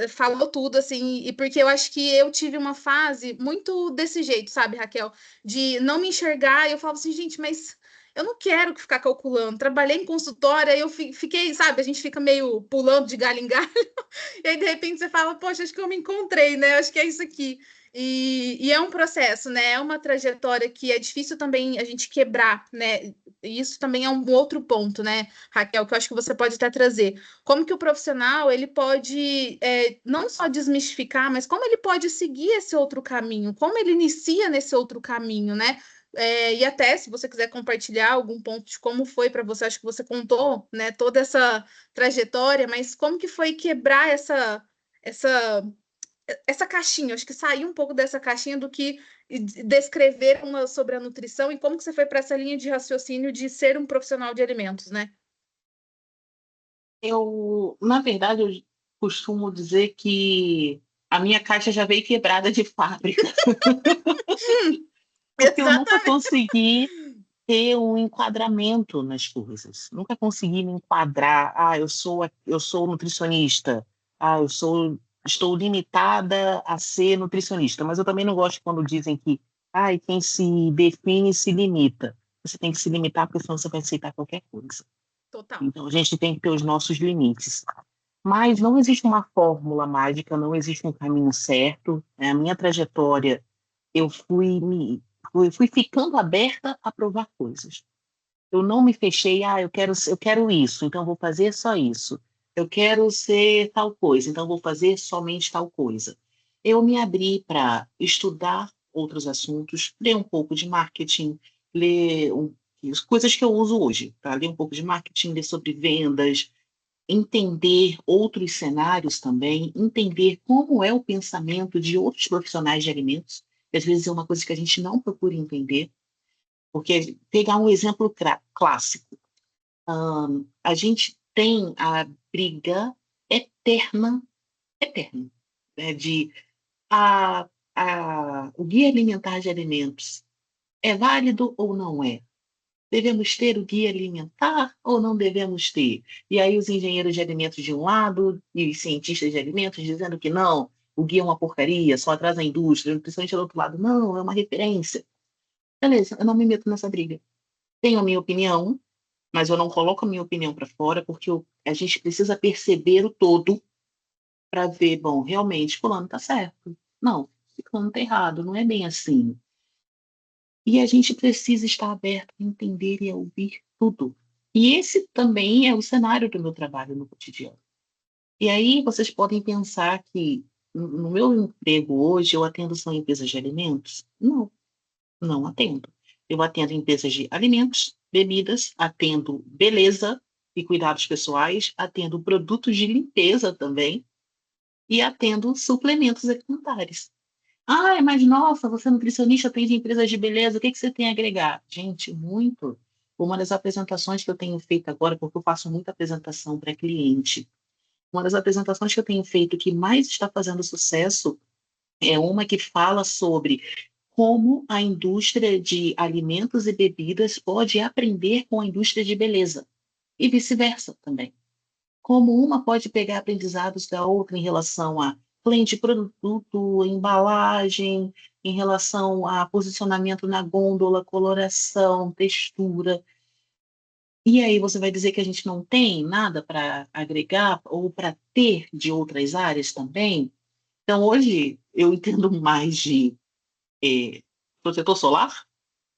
falou tudo, assim, e porque eu acho que eu tive uma fase muito desse jeito, sabe, Raquel? De não me enxergar, e eu falava assim, gente, mas eu não quero ficar calculando. Trabalhei em consultória, e eu fiquei, sabe, a gente fica meio pulando de galho em galho, e aí de repente você fala, poxa, acho que eu me encontrei, né? Acho que é isso aqui. E é um processo, né? É uma trajetória que é difícil também a gente quebrar, né? E isso também é um outro ponto, né, Raquel, que eu acho que você pode até trazer. Como que o profissional ele pode não só desmistificar, mas como ele pode seguir esse outro caminho, como ele inicia nesse outro caminho, né? E até se você quiser compartilhar algum ponto de como foi para você, acho que você contou, né, toda essa trajetória, mas como que foi quebrar essa essa caixinha? Acho que sair um pouco dessa caixinha do que descrever sobre a nutrição e como que você foi para essa linha de raciocínio de ser um profissional de alimentos, né? Na verdade, eu costumo dizer que a minha caixa já veio quebrada de fábrica, porque eu nunca Exatamente. consegui ter um enquadramento nas coisas. Nunca consegui me enquadrar. Eu sou nutricionista. Estou limitada a ser nutricionista. Mas eu também não gosto quando dizem que quem se define se limita. Você tem que se limitar, porque senão você vai aceitar qualquer coisa. Total. Então, a gente tem que ter os nossos limites. Mas não existe uma fórmula mágica, não existe um caminho certo. A minha trajetória, eu fui ficando aberta a provar coisas. Eu não me fechei, eu quero isso, então vou fazer só isso. Eu quero ser tal coisa, então vou fazer somente tal coisa. Eu me abri para estudar outros assuntos, ler um pouco de marketing, ler as coisas que eu uso hoje, tá? Ler um pouco de marketing, ler sobre vendas, entender outros cenários também, entender como é o pensamento de outros profissionais de alimentos, que às vezes é uma coisa que a gente não procura entender, porque pegar um exemplo clássico, a gente tem a briga eterna, né, de o guia alimentar de alimentos é válido ou não é? Devemos ter o guia alimentar ou não devemos ter? E aí os engenheiros de alimentos de um lado e os cientistas de alimentos dizendo que não, o guia é uma porcaria, só atrasa a indústria, a nutricionista do outro lado, não, é uma referência. Beleza, eu não me meto nessa briga. Tenho a minha opinião, mas eu não coloco a minha opinião para fora, porque a gente precisa perceber o todo para ver, bom, realmente, fulano está certo. Não, fulano está errado, não é bem assim. E a gente precisa estar aberto a entender e a ouvir tudo. E esse também é o cenário do meu trabalho no cotidiano. E aí vocês podem pensar que no meu emprego hoje eu atendo só empresas de alimentos? Não, não atendo. Eu atendo empresas de alimentos, bebidas, atendo beleza e cuidados pessoais, atendo produtos de limpeza também e atendo suplementos alimentares. Ah, mas nossa, você é nutricionista, atende empresas de beleza, o que que você tem a agregar? Gente, muito. Uma das apresentações que eu tenho feito agora, porque eu faço muita apresentação para cliente, uma das apresentações que eu tenho feito que mais está fazendo sucesso é uma que fala sobre como a indústria de alimentos e bebidas pode aprender com a indústria de beleza e vice-versa também. Como uma pode pegar aprendizados da outra em relação a blend de produto, embalagem, em relação a posicionamento na gôndola, coloração, textura. E aí você vai dizer que a gente não tem nada para agregar ou para ter de outras áreas também? Então, hoje, eu entendo mais de protetor solar,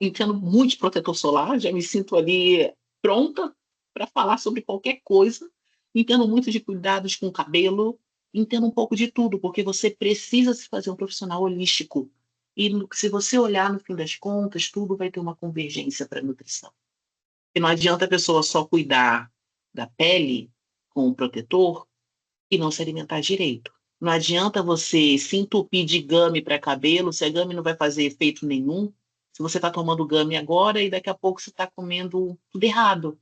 entendo muito de protetor solar, já me sinto ali pronta para falar sobre qualquer coisa, entendo muito de cuidados com o cabelo, entendo um pouco de tudo, porque você precisa se fazer um profissional holístico. E se você olhar no fim das contas, tudo vai ter uma convergência para a nutrição. E não adianta a pessoa só cuidar da pele com um protetor e não se alimentar direito. Não adianta você se entupir de gummy para cabelo, se a gummy não vai fazer efeito nenhum, se você está tomando gummy agora e daqui a pouco você está comendo tudo errado.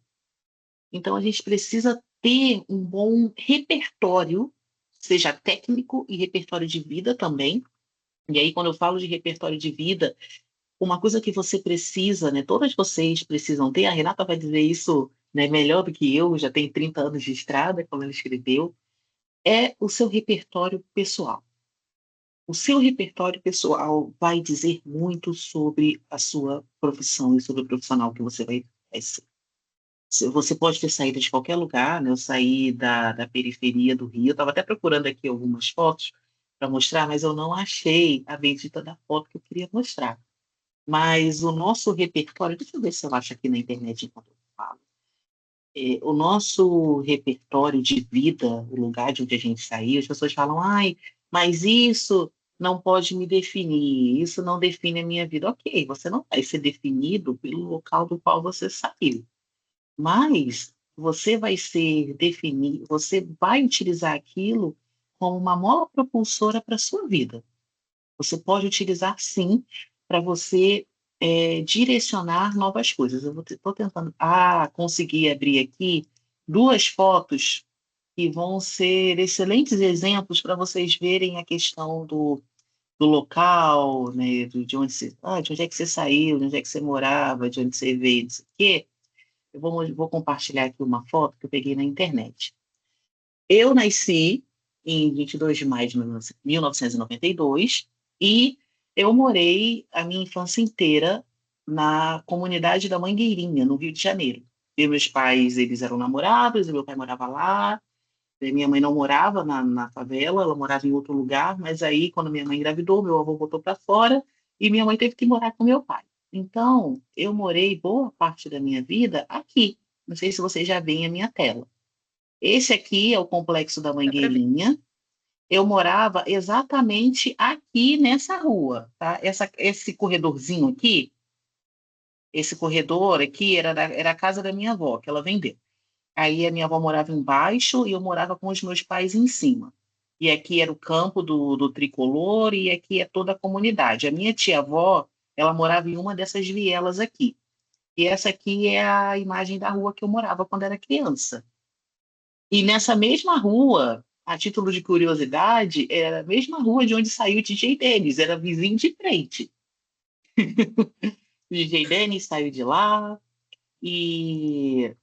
Então a gente precisa ter um bom repertório, seja técnico e repertório de vida também. E aí, quando eu falo de repertório de vida, uma coisa que você precisa, né, todas vocês precisam ter, a Renata vai dizer isso, né, melhor do que eu, já tem 30 anos de estrada, como ela escreveu, é o seu repertório pessoal. O seu repertório pessoal vai dizer muito sobre a sua profissão e sobre o profissional que você vai ser. Você pode ter saído de qualquer lugar, né? Eu saí da periferia do Rio, eu estava até procurando aqui algumas fotos para mostrar, mas eu não achei a bendita da foto que eu queria mostrar. Mas o nosso repertório, deixa eu ver se eu acho aqui na internet enquanto eu falo. O nosso repertório de vida, o lugar de onde a gente saiu, as pessoas falam, ai, mas isso não pode me definir, isso não define a minha vida. Ok, você não vai ser definido pelo local do qual você saiu, mas você vai ser definido, você vai utilizar aquilo como uma mola propulsora para a sua vida. Você pode utilizar, sim, para você direcionar novas coisas. Eu estou tentando conseguir abrir aqui duas fotos que vão ser excelentes exemplos para vocês verem a questão do local, né, de onde é que você saiu, de onde é que você morava, de onde você veio, não sei o quê. Eu vou compartilhar aqui uma foto que eu peguei na internet. Eu nasci em 22 de maio de 1992 e eu morei a minha infância inteira na comunidade da Mangueirinha, no Rio de Janeiro. E meus pais, eles eram namorados, e meu pai morava lá. E minha mãe não morava na favela, ela morava em outro lugar, mas aí, quando minha mãe engravidou, meu avô voltou para fora e minha mãe teve que morar com meu pai. Então, eu morei boa parte da minha vida aqui. Não sei se vocês já veem a minha tela. Esse aqui é o complexo da Mangueirinha. Eu morava exatamente aqui nessa rua, tá? Esse corredorzinho aqui, esse corredor aqui era a casa da minha avó, que ela vendeu. Aí a minha avó morava embaixo e eu morava com os meus pais em cima. E aqui era o campo do tricolor e aqui é toda a comunidade. A minha tia-avó, ela morava em uma dessas vielas aqui. E essa aqui é a imagem da rua que eu morava quando era criança. E nessa mesma rua, a título de curiosidade, era a mesma rua de onde saiu o DJ Dennis, era vizinho de frente. O DJ Dennis saiu de lá, e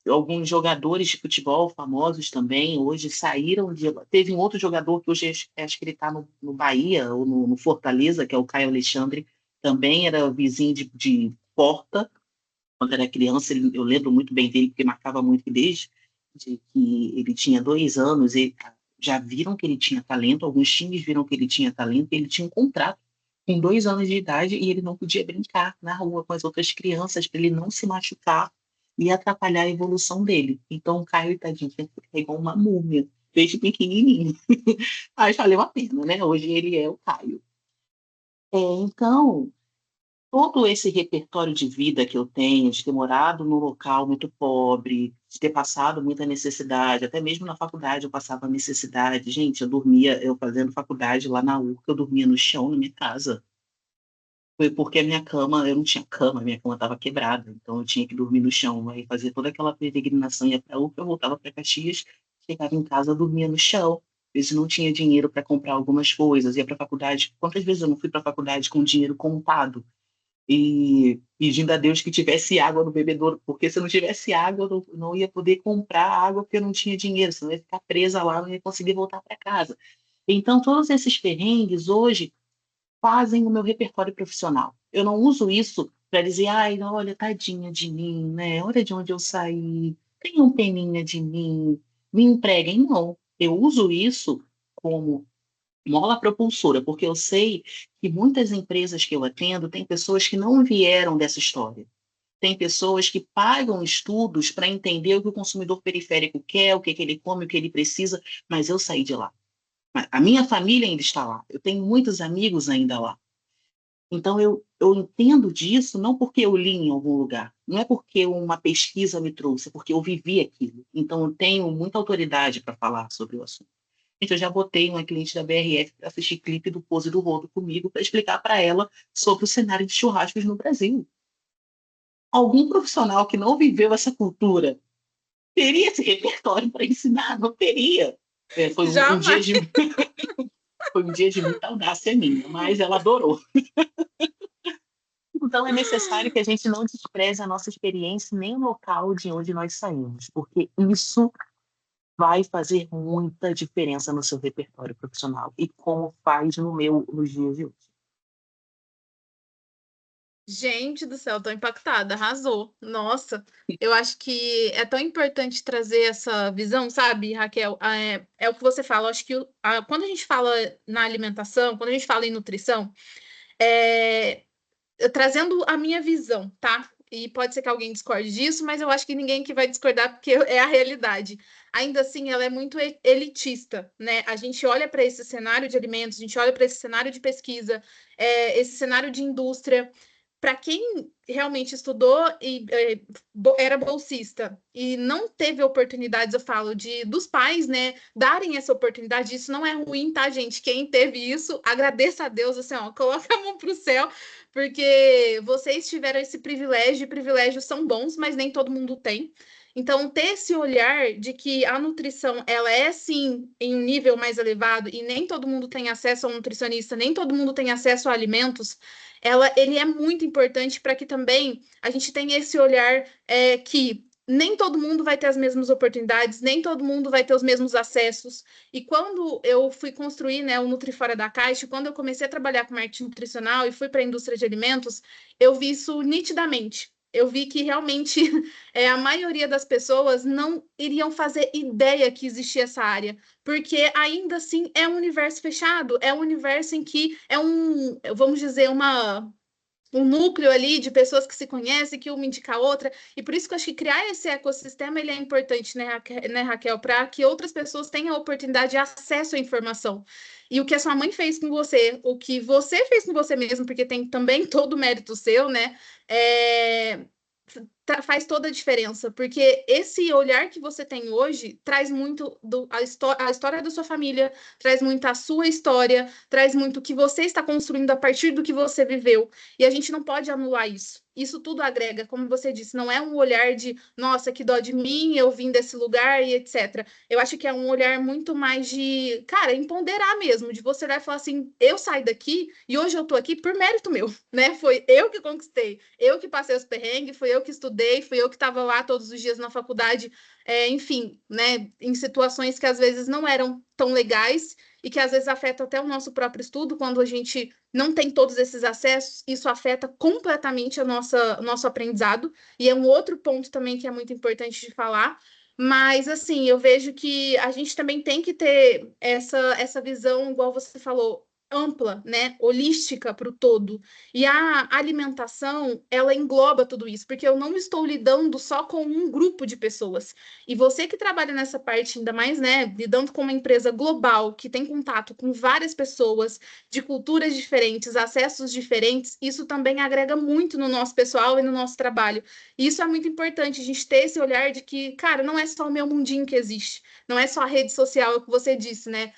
alguns jogadores de futebol famosos também hoje saíram de lá. Teve um outro jogador que hoje acho que ele está no Bahia ou no Fortaleza, que é o Caio Alexandre, também era vizinho de porta. Quando era criança, eu lembro muito bem dele, porque marcava muito que desde que ele tinha 2 anos, já viram que ele tinha talento, alguns times viram que ele tinha talento, e ele tinha um contrato com 2 anos de idade e ele não podia brincar na rua com as outras crianças para ele não se machucar e atrapalhar a evolução dele. Então o Caio, tadinho, tinha que ficar igual uma múmia, desde pequenininho. Mas valeu a pena, né? Hoje ele é o Caio. Então, todo esse repertório de vida que eu tenho, de ter morado num local muito pobre, de ter passado muita necessidade, até mesmo na faculdade eu passava necessidade. Gente, eu fazendo faculdade lá na URCA, eu dormia no chão na minha casa. Foi porque a minha cama, eu não tinha cama, a minha cama estava quebrada, então eu tinha que dormir no chão. Aí fazia toda aquela peregrinação, ia para a URCA, eu voltava para Caxias, chegava em casa, eu dormia no chão. Às vezes não tinha dinheiro para comprar algumas coisas, ia para a faculdade. Quantas vezes eu não fui para a faculdade com dinheiro contado? E pedindo a Deus que tivesse água no bebedouro, porque se não tivesse água, eu não ia poder comprar água porque eu não tinha dinheiro, senão eu ia ficar presa lá, não ia conseguir voltar para casa. Então, todos esses perrengues hoje fazem o meu repertório profissional. Eu não uso isso para dizer, ai, olha, tadinha de mim, né? Olha de onde eu saí, tenham peninha de mim, me empreguem. Não, eu uso isso como mola propulsora, porque eu sei que muitas empresas que eu atendo têm pessoas que não vieram dessa história. Tem pessoas que pagam estudos para entender o que o consumidor periférico quer, o que ele come, o que ele precisa, mas eu saí de lá. A minha família ainda está lá. Eu tenho muitos amigos ainda lá. Então, eu entendo disso não porque eu li em algum lugar, não é porque uma pesquisa me trouxe, é porque eu vivi aquilo. Então, eu tenho muita autoridade para falar sobre o assunto. Gente, eu já botei uma cliente da BRF para assistir clipe do Pose do Rodo comigo para explicar para ela sobre o cenário de churrascos no Brasil. Algum profissional que não viveu essa cultura teria esse repertório para ensinar? Não teria. Foi um dia de foi um dia de muita audácia minha, mas ela adorou. Então é necessário que a gente não despreze a nossa experiência nem o local de onde nós saímos, porque isso vai fazer muita diferença no seu repertório profissional e como faz no meu nos dias de hoje. Gente do céu, tô impactada, arrasou. Nossa, eu acho que é tão importante trazer essa visão, sabe, Raquel? É o que você fala. Eu acho que quando a gente fala na alimentação, quando a gente fala em nutrição, é, trazendo a minha visão, tá? E pode ser que alguém discorde disso, mas eu acho que ninguém que vai discordar, porque é a realidade. Ainda assim, ela é muito elitista, né? A gente olha para esse cenário de alimentos, a gente olha para esse cenário de pesquisa, esse cenário de indústria. Para quem realmente estudou e era bolsista e não teve oportunidades, eu falo, dos pais, né, darem essa oportunidade, isso não é ruim, tá, gente? Quem teve isso, agradeça a Deus, assim, ó, coloca a mão pro céu, porque vocês tiveram esse privilégio, e privilégios são bons, mas nem todo mundo tem. Então, ter esse olhar de que a nutrição, ela é, sim, em um nível mais elevado, e nem todo mundo tem acesso a um nutricionista, nem todo mundo tem acesso a alimentos, ele é muito importante para que também a gente tenha esse olhar que nem todo mundo vai ter as mesmas oportunidades, nem todo mundo vai ter os mesmos acessos. E quando eu fui construir, né, o Nutri Fora da Caixa, quando eu comecei a trabalhar com marketing nutricional e fui para a indústria de alimentos, eu vi isso nitidamente. Eu vi que realmente a maioria das pessoas não iriam fazer ideia que existia essa área, porque ainda assim é um universo fechado, é um universo em que vamos dizer, um núcleo ali de pessoas que se conhecem, que uma indica a outra, e por isso que eu acho que criar esse ecossistema ele é importante, né, Raquel, para que outras pessoas tenham a oportunidade de acesso à informação. E o que a sua mãe fez com você, o que você fez com você mesmo, porque tem também todo o mérito seu, né? É, faz toda a diferença, porque esse olhar que você tem hoje traz muito a história da sua família, traz muito a sua história, traz muito o que você está construindo a partir do que você viveu. E a gente não pode anular isso. Isso tudo agrega, como você disse, não é um olhar de, nossa, que dó de mim, eu vim desse lugar e etc. Eu acho que é um olhar muito mais de, cara, empoderar mesmo, de você olhar e falar assim, eu saí daqui e hoje eu tô aqui por mérito meu, né? Foi eu que conquistei, eu que passei os perrengues, fui eu que estudei, fui eu que estava lá todos os dias na faculdade, enfim, né? Em situações que às vezes não eram tão legais e que às vezes afetam até o nosso próprio estudo, quando a gente não tem todos esses acessos, isso afeta completamente o nosso aprendizado, e é um outro ponto também que é muito importante de falar, mas, assim, eu vejo que a gente também tem que ter essa visão, igual você falou, ampla, né, holística para o todo. E a alimentação, ela engloba tudo isso, porque eu não estou lidando só com um grupo de pessoas. E você que trabalha nessa parte, ainda mais, né, lidando com uma empresa global, que tem contato com várias pessoas, de culturas diferentes, acessos diferentes, isso também agrega muito no nosso pessoal e no nosso trabalho. E isso é muito importante, a gente ter esse olhar de que, cara, não é só o meu mundinho que existe, não é só a rede social, é o que você disse, né?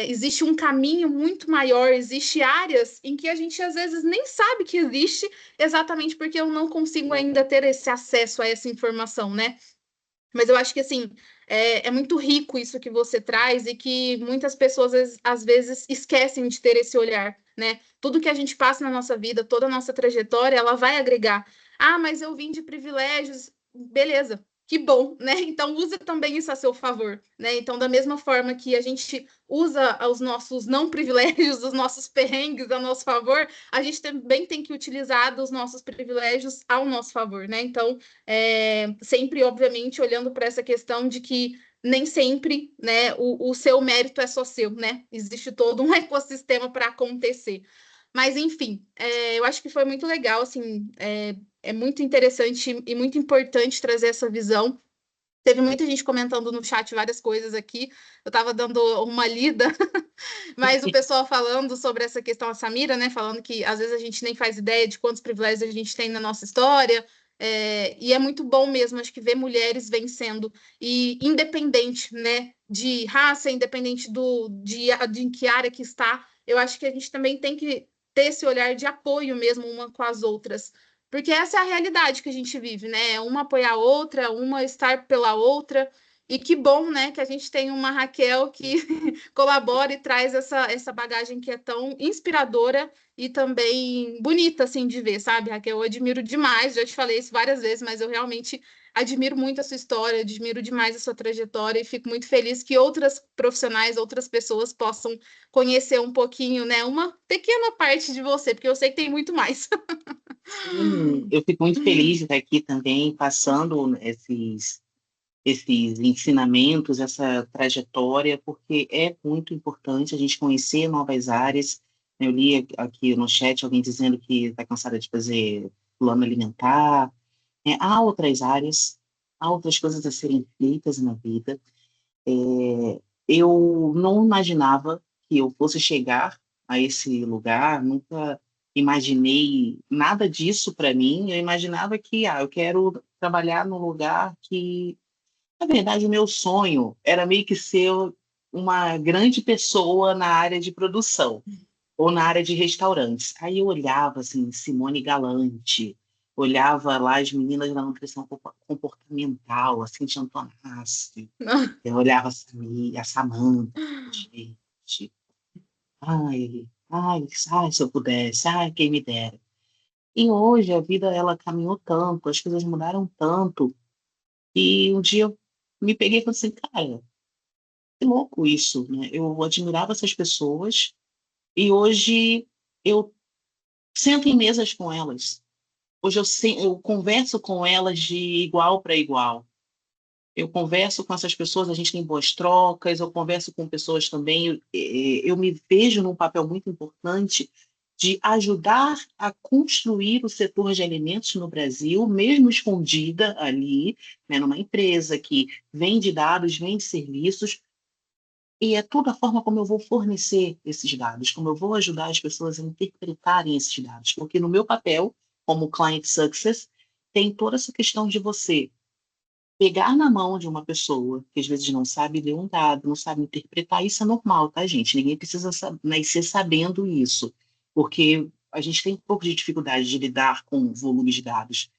Existe um caminho muito maior, existe áreas em que a gente às vezes nem sabe que existe, exatamente porque eu não consigo ainda ter esse acesso a essa informação, né? Mas eu acho que, assim, é muito rico isso que você traz e que muitas pessoas, às vezes, esquecem de ter esse olhar, né? Tudo que a gente passa na nossa vida, toda a nossa trajetória, ela vai agregar. Ah, mas eu vim de privilégios. Beleza, que bom, né? Então, use também isso a seu favor, né? Então, da mesma forma que a gente usa os nossos não privilégios, os nossos perrengues a nosso favor, a gente também tem que utilizar dos nossos privilégios ao nosso favor, né? Então, sempre, obviamente, olhando para essa questão de que nem sempre, né, o seu mérito é só seu, né? Existe todo um ecossistema para acontecer. Mas, enfim, eu acho que foi muito legal, assim, é muito interessante e muito importante trazer essa visão. Teve muita gente comentando no chat várias coisas aqui. Eu estava dando uma lida, mas o pessoal falando sobre essa questão, a Samira, né? Falando que às vezes a gente nem faz ideia de quantos privilégios a gente tem na nossa história. E é muito bom mesmo, acho que ver mulheres vencendo. E independente, né, de raça, independente de em que área que está, eu acho que a gente também tem que ter esse olhar de apoio mesmo uma com as outras. Porque essa é a realidade que a gente vive, né? Uma apoiar a outra, uma estar pela outra. E que bom, né, que a gente tem uma Raquel que colabora e traz essa bagagem que é tão inspiradora e também bonita, assim, de ver, sabe, Raquel? Eu admiro demais, já te falei isso várias vezes, mas eu realmente admiro muito a sua história, admiro demais a sua trajetória e fico muito feliz que outras profissionais, outras pessoas possam conhecer um pouquinho, né, uma pequena parte de você, porque eu sei que tem muito mais. Eu fico muito feliz de estar aqui também, passando esses ensinamentos, essa trajetória, porque é muito importante a gente conhecer novas áreas. Eu li aqui no chat alguém dizendo que está cansada de fazer plano alimentar. Há outras áreas, há outras coisas a serem feitas na vida. Eu não imaginava que eu fosse chegar a esse lugar, nunca imaginei nada disso para mim. Eu imaginava que eu quero trabalhar num lugar que, na verdade, o meu sonho era meio que ser uma grande pessoa na área de produção ou na área de restaurantes. Aí eu olhava assim, Simone Galante, olhava lá as meninas da nutrição comportamental, assim, de Antonassi. Eu olhava a Samanta, gente, ai, se eu pudesse, ai, quem me dera. E hoje a vida, ela caminhou tanto, as coisas mudaram tanto, e um dia eu me peguei e falei assim, cara, que louco isso, né? Eu admirava essas pessoas, e hoje eu sento em mesas com elas. Hoje eu converso com elas de igual para igual. Eu converso com essas pessoas, a gente tem boas trocas, eu converso com pessoas também, eu me vejo num papel muito importante de ajudar a construir o setor de alimentos no Brasil, mesmo escondida ali, né, numa empresa que vende dados, vende serviços, e é toda a forma como eu vou fornecer esses dados, como eu vou ajudar as pessoas a interpretarem esses dados, porque no meu papel, como Client Success, tem toda essa questão de você pegar na mão de uma pessoa que às vezes não sabe ler um dado, não sabe interpretar, isso é normal, tá, gente? Ninguém precisa nascer sabendo isso, porque a gente tem um pouco de dificuldade de lidar com volumes de dados.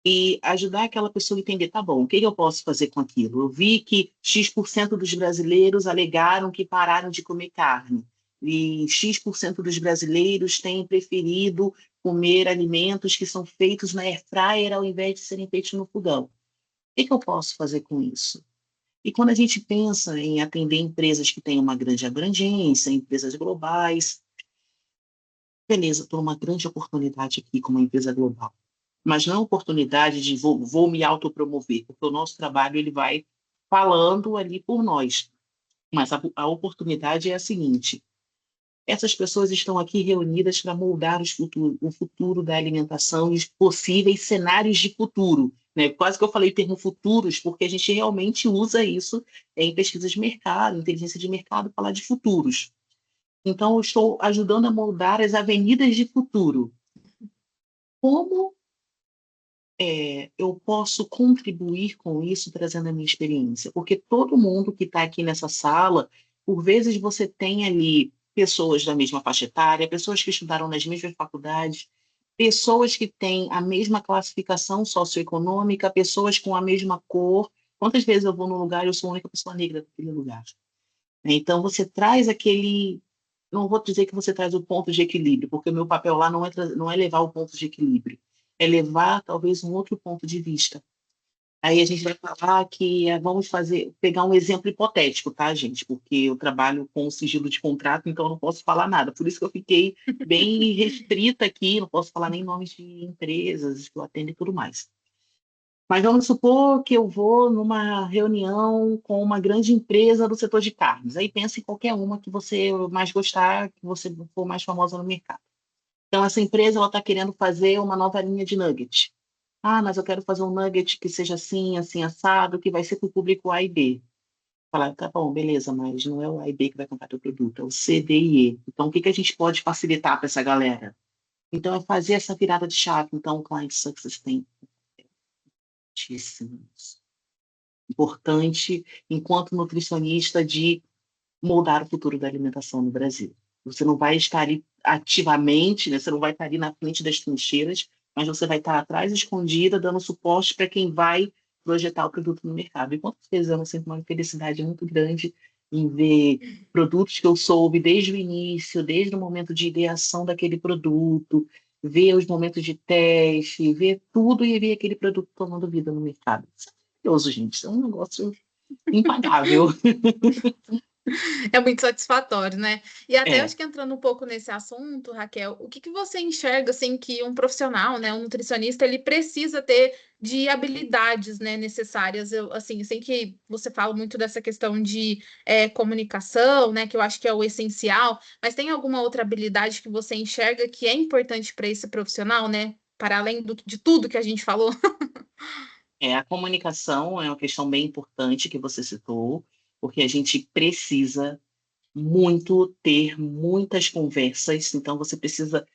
E ajudar aquela pessoa a entender, tá bom, o que eu posso fazer com aquilo? Eu vi que X% dos brasileiros alegaram que pararam de comer carne, e X% dos brasileiros têm preferido comer alimentos que são feitos na air fryer ao invés de serem feitos no fogão. O que eu posso fazer com isso? E quando a gente pensa em atender empresas que têm uma grande abrangência, empresas globais, beleza, estou numa grande oportunidade aqui como uma empresa global. Mas não é oportunidade de vou me autopromover, porque o nosso trabalho ele vai falando ali por nós. Mas a oportunidade é a seguinte: essas pessoas estão aqui reunidas para moldar o futuro da alimentação e os possíveis cenários de futuro. Né? Quase que eu falei termo futuros, porque a gente realmente usa isso em pesquisas de mercado, inteligência de mercado, falar de futuros. Então, eu estou ajudando a moldar as avenidas de futuro. Como eu posso contribuir com isso trazendo a minha experiência? Porque todo mundo que está aqui nessa sala, por vezes você tem ali pessoas da mesma faixa etária, pessoas que estudaram nas mesmas faculdades, pessoas que têm a mesma classificação socioeconômica, pessoas com a mesma cor. Quantas vezes eu vou num lugar e eu sou a única pessoa negra daquele lugar? Então, você traz aquele... Não vou dizer que você traz o ponto de equilíbrio, porque o meu papel lá não é levar o ponto de equilíbrio, é levar talvez um outro ponto de vista. Aí a gente vai falar que vamos pegar um exemplo hipotético, tá, gente? Porque eu trabalho com sigilo de contrato, então eu não posso falar nada. Por isso que eu fiquei bem restrita aqui, não posso falar nem nomes de empresas que eu atendo e tudo mais. Mas vamos supor que eu vou numa reunião com uma grande empresa do setor de carnes. Aí pensa em qualquer uma que você mais gostar, que você for mais famosa no mercado. Então, essa empresa está querendo fazer uma nova linha de nugget. Ah, mas eu quero fazer um nugget que seja assim, assim, assado, que vai ser para o público A e B. Falar, tá bom, beleza, mas não é o A e B que vai comprar teu produto, é o C, D e E. Então, o que a gente pode facilitar para essa galera? Então, é fazer essa virada de chave. Então, o Client Success tem muitíssimos importante enquanto nutricionista de moldar o futuro da alimentação no Brasil. Você não vai estar ali ativamente, né? Você não vai estar ali na frente das trincheiras, mas você vai estar atrás, escondida, dando suporte para quem vai projetar o produto no mercado. E quantas vezes eu não sinto uma felicidade muito grande em ver produtos que eu soube desde o início, desde o momento de ideação daquele produto, ver os momentos de teste, ver tudo e ver aquele produto tomando vida no mercado. Isso é maravilhoso, gente. Isso é um negócio impagável. É muito satisfatório, né? E até É. acho que entrando um pouco nesse assunto, Raquel, o que que você enxerga assim que um profissional, né, um nutricionista, ele precisa ter de habilidades, né, necessárias? Eu, assim, sei que você fala muito dessa questão de comunicação, né, que eu acho que é o essencial, mas tem alguma outra habilidade que você enxerga que é importante para esse profissional, né? Para além de tudo que a gente falou? A comunicação é uma questão bem importante que você citou, porque a gente precisa muito ter muitas conversas, então você precisa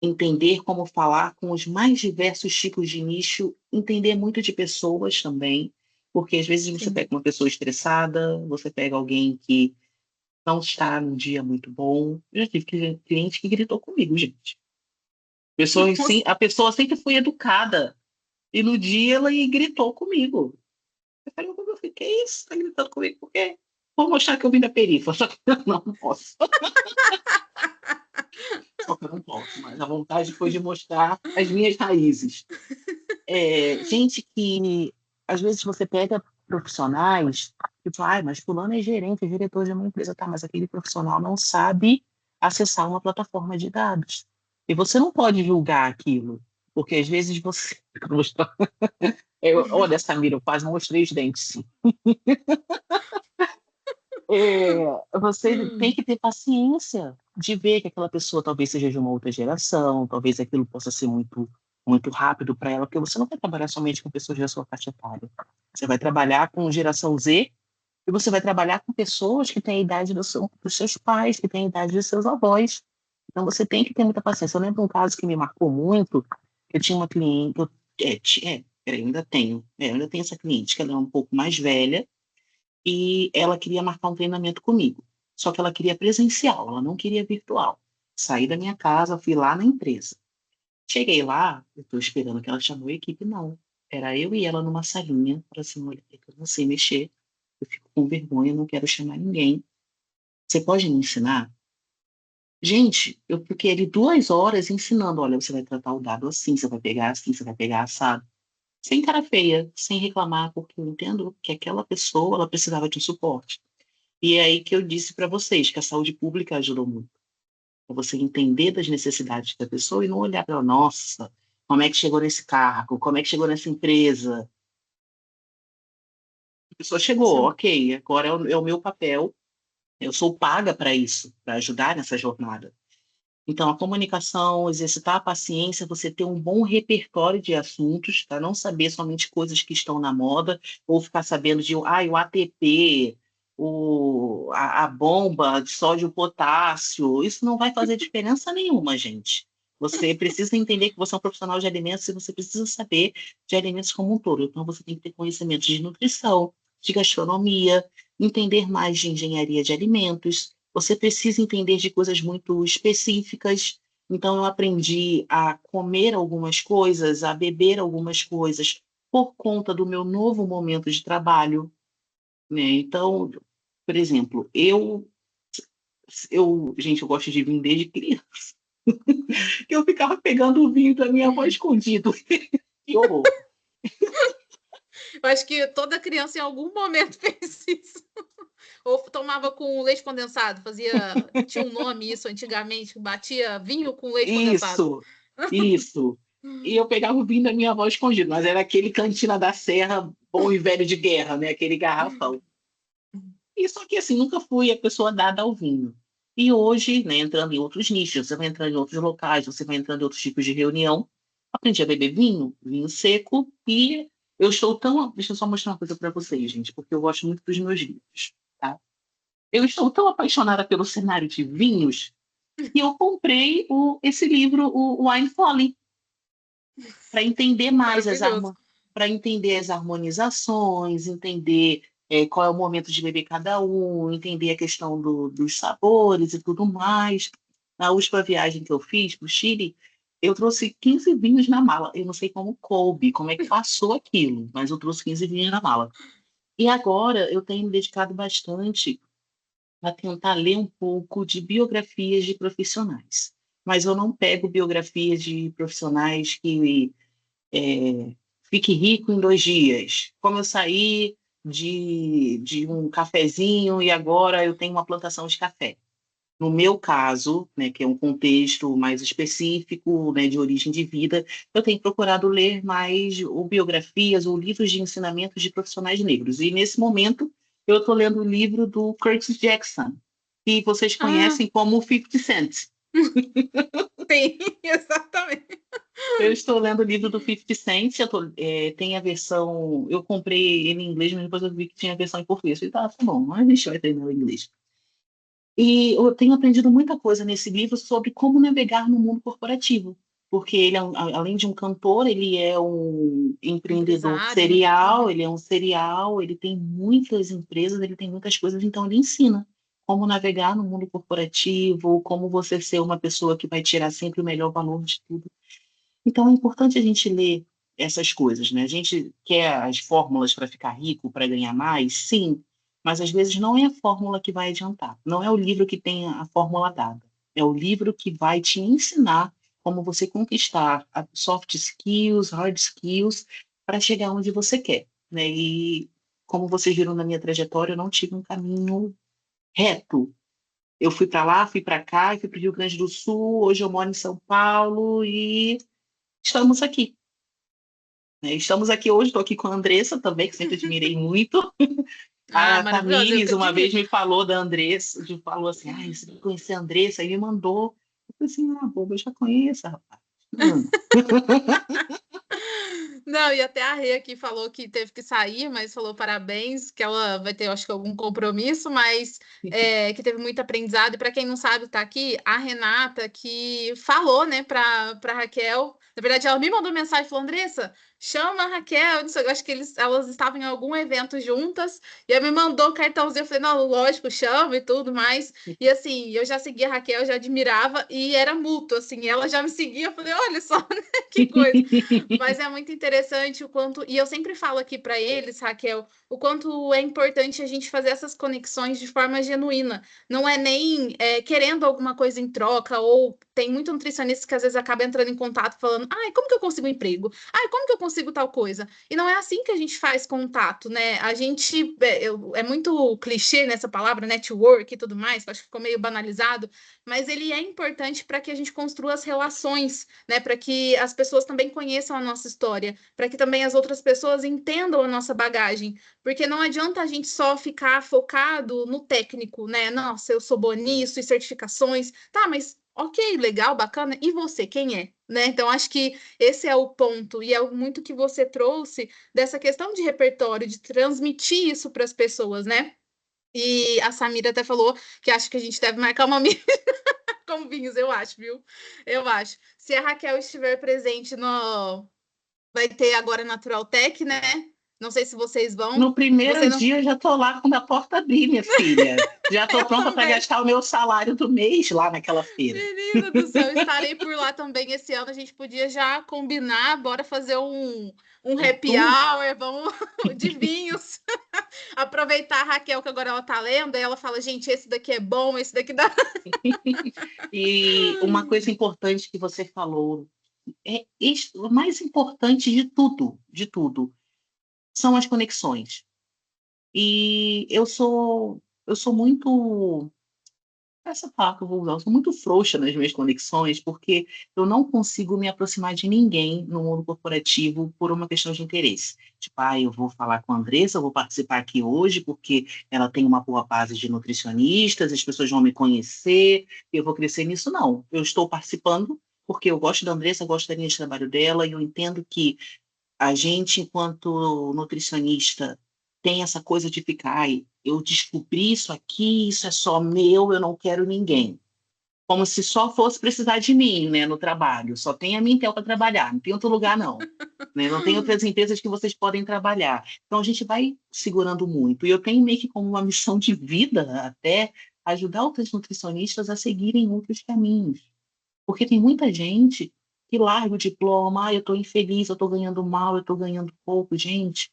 entender como falar com os mais diversos tipos de nicho, entender muito de pessoas também, porque às vezes você Sim. pega uma pessoa estressada, você pega alguém que não está num dia muito bom. Eu já tive cliente que gritou comigo, gente. A pessoa sempre foi educada, e no dia ela gritou comigo. Eu falei, eu fiquei isso, tá gritando comigo, por quê? Vou mostrar que eu vim da perifa, só que eu não posso. Só que eu não posso, mas a vontade foi de mostrar as minhas raízes. Gente que, às vezes, você pega profissionais, tipo, mas fulano é gerente, é diretor de uma empresa, tá, mas aquele profissional não sabe acessar uma plataforma de dados. E você não pode julgar aquilo, porque às vezes você... Olha, Samira, eu quase mostrei os dentes. Você tem que ter paciência. de ver que aquela pessoa talvez seja de uma outra geração, talvez aquilo possa ser muito, muito rápido para ela, porque você não vai trabalhar somente com pessoas da sua faixa etária. Você vai trabalhar com geração Z e você vai trabalhar com pessoas que têm a idade dos seus pais, que têm a idade dos seus avós. Então você tem que ter muita paciência. Eu lembro um caso que me marcou muito, eu tinha uma cliente, peraí, eu ainda tenho essa cliente, que ela é um pouco mais velha, e ela queria marcar um treinamento comigo. Só que ela queria presencial, ela não queria virtual. Saí da minha casa, fui lá na empresa. Cheguei lá, eu estou esperando que ela chamou a equipe, não. Era eu e ela numa salinha, falei assim, olha, é que eu não sei mexer, eu fico com vergonha, não quero chamar ninguém. Você pode me ensinar? Gente, eu fiquei ali 2 horas ensinando, olha, você vai tratar o dado assim, você vai pegar assim, você vai pegar assado. Sem cara feia, sem reclamar, porque eu entendo que aquela pessoa, ela precisava de um suporte. E é aí que eu disse para vocês que a saúde pública ajudou muito. Para você entender das necessidades da pessoa e não olhar para ela, nossa, como é que chegou nesse cargo? Como é que chegou nessa empresa? A pessoa chegou, Isso. ok, agora é o meu papel, eu sou paga para isso, para ajudar nessa jornada. Então, a comunicação, exercitar a paciência, você ter um bom repertório de assuntos, tá? Não saber somente coisas que estão na moda, ou ficar sabendo de, o ATP, a bomba de sódio e potássio. Isso não vai fazer diferença nenhuma, gente. Você precisa entender que você é um profissional de alimentos e você precisa saber de alimentos como um todo. Então, você tem que ter conhecimento de nutrição, de gastronomia, entender mais de engenharia de alimentos. Você precisa entender de coisas muito específicas. Então, eu aprendi a comer algumas coisas, a beber algumas coisas, por conta do meu novo momento de trabalho, né? Então, por exemplo, gente, eu gosto de vinho desde criança. Eu ficava pegando o vinho da minha avó escondido. Que horror. Eu acho que toda criança em algum momento fez isso. Ou tomava com leite condensado, tinha um nome isso antigamente, batia vinho com leite condensado. Isso, isso. E eu pegava o vinho da minha avó escondido, mas era aquele Cantina da Serra, bom e velho de guerra, né? Aquele garrafão. E só que assim, nunca fui a pessoa dada ao vinho. E hoje, né, entrando em outros nichos, você vai entrando em outros locais, você vai entrando em outros tipos de reunião, aprendi a beber vinho, vinho seco, e eu estou tão. Deixa eu só mostrar uma coisa para vocês, gente, porque eu gosto muito dos meus livros, tá? Eu estou tão apaixonada pelo cenário de vinhos que eu comprei esse livro, o Wine Folly, para entender mais Maravilhoso. para entender as harmonizações, entender qual é o momento de beber cada um, entender a questão dos sabores e tudo mais. Na última viagem que eu fiz para o Chile, eu trouxe 15 vinhos na mala. Eu não sei como coube, como é que passou aquilo, mas eu trouxe 15 vinhos na mala. E agora eu tenho me dedicado bastante a tentar ler um pouco de biografias de profissionais. Mas eu não pego biografias de profissionais que fique rico em 2 dias. Como eu saí de um cafezinho e agora eu tenho uma plantação de café. No meu caso, né, que é um contexto mais específico, né, de origem de vida, eu tenho procurado ler mais ou biografias ou livros de ensinamentos de profissionais negros. E nesse momento eu estou lendo o livro do Curtis Jackson, que vocês Ah, conhecem como 50 Cent. sim, exatamente. Eu estou lendo o livro do 50 Cent, tem a versão. Eu comprei ele em inglês, mas depois eu vi que tinha a versão em português. Eu falei, tá bom, mas a gente vai treinar o inglês. E eu tenho aprendido muita coisa nesse livro sobre como navegar no mundo corporativo, porque ele, além de um cantor, ele é um empreendedor Empresário, né? serial, Uhum. ele é um serial, ele tem muitas empresas, ele tem muitas coisas, então ele ensina como navegar no mundo corporativo, como você ser uma pessoa que vai tirar sempre o melhor valor de tudo. Então é importante a gente ler essas coisas, né? A gente quer as fórmulas para ficar rico, para ganhar mais, sim, mas às vezes não é a fórmula que vai adiantar. Não é o livro que tem a fórmula dada. É o livro que vai te ensinar como você conquistar soft skills, hard skills, para chegar onde você quer, né? E como vocês viram na minha trajetória, eu não tive um caminho reto. Eu fui para lá, fui para cá, fui para o Rio Grande do Sul, hoje eu moro em São Paulo e estamos aqui, né? Estamos aqui hoje, estou aqui com a Andressa também, que sempre admirei muito. Ah, A maravilhosa, eu Tamires tenho uma de vez vir. me falou da Andressa, falou assim, ai, você vai conhecer a Andressa, aí me mandou. Eu falei assim, ah, boba, eu já conheço, rapaz. Não, e até a Rê aqui falou que teve que sair, mas falou parabéns, que ela vai ter, eu acho que algum compromisso, mas que teve muito aprendizado. E para quem não sabe, tá aqui, a Renata que falou, né, para Raquel. Na verdade, ela me mandou mensagem e falou: Andressa, chama a Raquel. Não sei, eu acho que elas estavam em algum evento juntas, e ela me mandou o cartãozinho. Eu falei: não, lógico, chama e tudo mais. E assim, eu já seguia a Raquel, já admirava, e era mútuo, assim, ela já me seguia. Eu falei: olha só, né, que coisa. Mas é muito interessante o quanto, e eu sempre falo aqui para eles, Raquel, o quanto é importante a gente fazer essas conexões de forma genuína. Não é nem querendo alguma coisa em troca, ou tem muito nutricionista que às vezes acaba entrando em contato falando, ai, como que eu consigo um emprego? Ai, como que eu consigo tal coisa? E não é assim que a gente faz contato, né? A gente, é muito clichê nessa palavra, network e tudo mais, que eu acho que ficou meio banalizado, mas ele é importante para que a gente construa as relações, né? Para que as pessoas também conheçam a nossa história, para que também as outras pessoas entendam a nossa bagagem, porque não adianta a gente só ficar focado no técnico, né? Nossa, eu sou boa nisso e certificações, tá, mas ok, legal, bacana, e você, quem é? Né? Então, acho que esse é o ponto, e é muito que você trouxe dessa questão de repertório, de transmitir isso para as pessoas, né? E a Samira até falou que acha que a gente deve marcar uma com vinhos, eu acho, viu? Eu acho. Se a Raquel estiver presente no. Vai ter agora Natural Tech, né? Não sei se vocês vão. No primeiro Você não. dia eu já tô lá com a porta abrir, minha filha. Já tô Eu pronta para também. gastar o meu salário do mês lá naquela feira. Menina do céu, estarei por lá também esse ano. A gente podia já combinar, bora fazer um Um happy tour. hour, vamos de vinhos. Aproveitar a Raquel, que agora ela tá lendo, aí ela fala, gente, esse daqui é bom, esse daqui dá. E uma coisa importante que você falou, o mais importante de tudo, são as conexões. E eu sou muito, essa palavra que eu vou usar, eu sou muito frouxa nas minhas conexões, porque eu não consigo me aproximar de ninguém no mundo corporativo por uma questão de interesse. Tipo, eu vou falar com a Andressa, eu vou participar aqui hoje porque ela tem uma boa base de nutricionistas, as pessoas vão me conhecer, eu vou crescer nisso. Não, eu estou participando porque eu gosto da Andressa, eu gosto da linha de trabalho dela e eu entendo que a gente, enquanto nutricionista, tem essa coisa de ficar, eu descobri isso aqui, isso é só meu, eu não quero ninguém. Como se só fosse precisar de mim, né, no trabalho. Só tem a Mintel para trabalhar, não tem outro lugar, não. Né? Não tem outras empresas que vocês podem trabalhar. Então, a gente vai segurando muito. E eu tenho meio que como uma missão de vida, até, ajudar outros nutricionistas a seguirem outros caminhos. Porque tem muita gente que larga o diploma, eu estou infeliz, eu estou ganhando mal, eu estou ganhando pouco. Gente,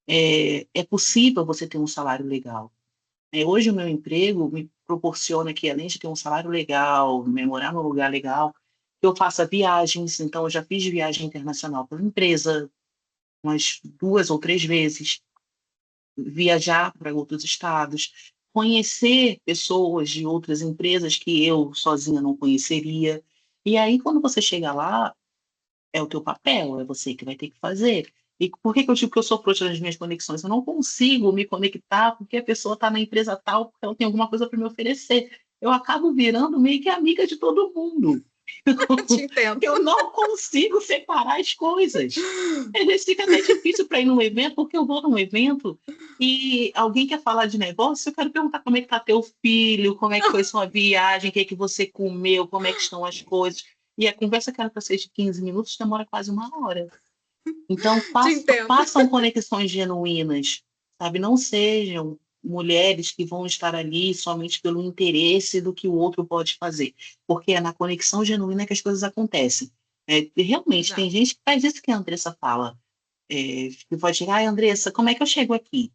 é possível você ter um salário legal. Hoje o meu emprego me proporciona que, além de ter um salário legal, morar num lugar legal, eu faça viagens. Então, eu já fiz viagem internacional pela empresa umas 2 ou 3 vezes, viajar para outros estados, conhecer pessoas de outras empresas que eu sozinha não conheceria. E aí, quando você chega lá, é o teu papel, é você que vai ter que fazer. E por que eu digo que eu sou frouxa nas minhas conexões? Eu não consigo me conectar porque a pessoa está na empresa tal, porque ela tem alguma coisa para me oferecer. Eu acabo virando meio que amiga de todo mundo. Te entendo. Eu não consigo separar as coisas. Às vezes fica até difícil para ir num evento, porque eu vou num evento e alguém quer falar de negócio, eu quero perguntar como é que está teu filho, como é que foi sua viagem, o que é que você comeu, como é que estão as coisas. E a conversa que era para ser de 15 minutos demora quase 1 hora. Então, Te entendo. façam conexões genuínas, sabe? Não sejam mulheres que vão estar ali somente pelo interesse do que o outro pode fazer, porque é na conexão genuína que as coisas acontecem. Realmente, tem Exato. gente que faz isso que a Andressa fala, que pode chegar, Andressa, como é que eu chego aqui?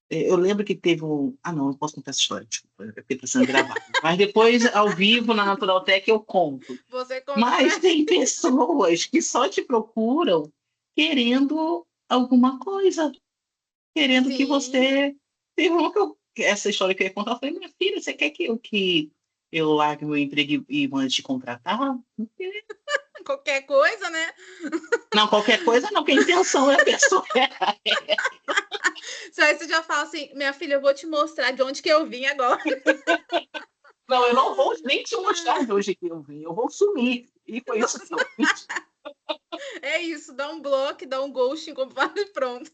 Eu lembro que teve um... Ah, não posso contar essa história, desculpa, é porque está sendo gravado. Mas depois, ao vivo, na Natural Tech, eu conto. Você conta pra Mas tem pessoas que só te procuram querendo alguma coisa, querendo que Sim, você... Essa história que eu ia contar, eu falei, minha filha, você quer que eu largue meu emprego e mande te contratar? qualquer coisa, né? Não, qualquer coisa não, porque a intenção é a pessoa. Aí você já fala assim, minha filha, eu vou te mostrar de onde que eu vim agora. Não, eu não vou nem te mostrar de onde que eu vim, eu vou sumir. E foi isso que eu fiz. É isso, dá um bloco, dá um ghosting, como fala e pronto.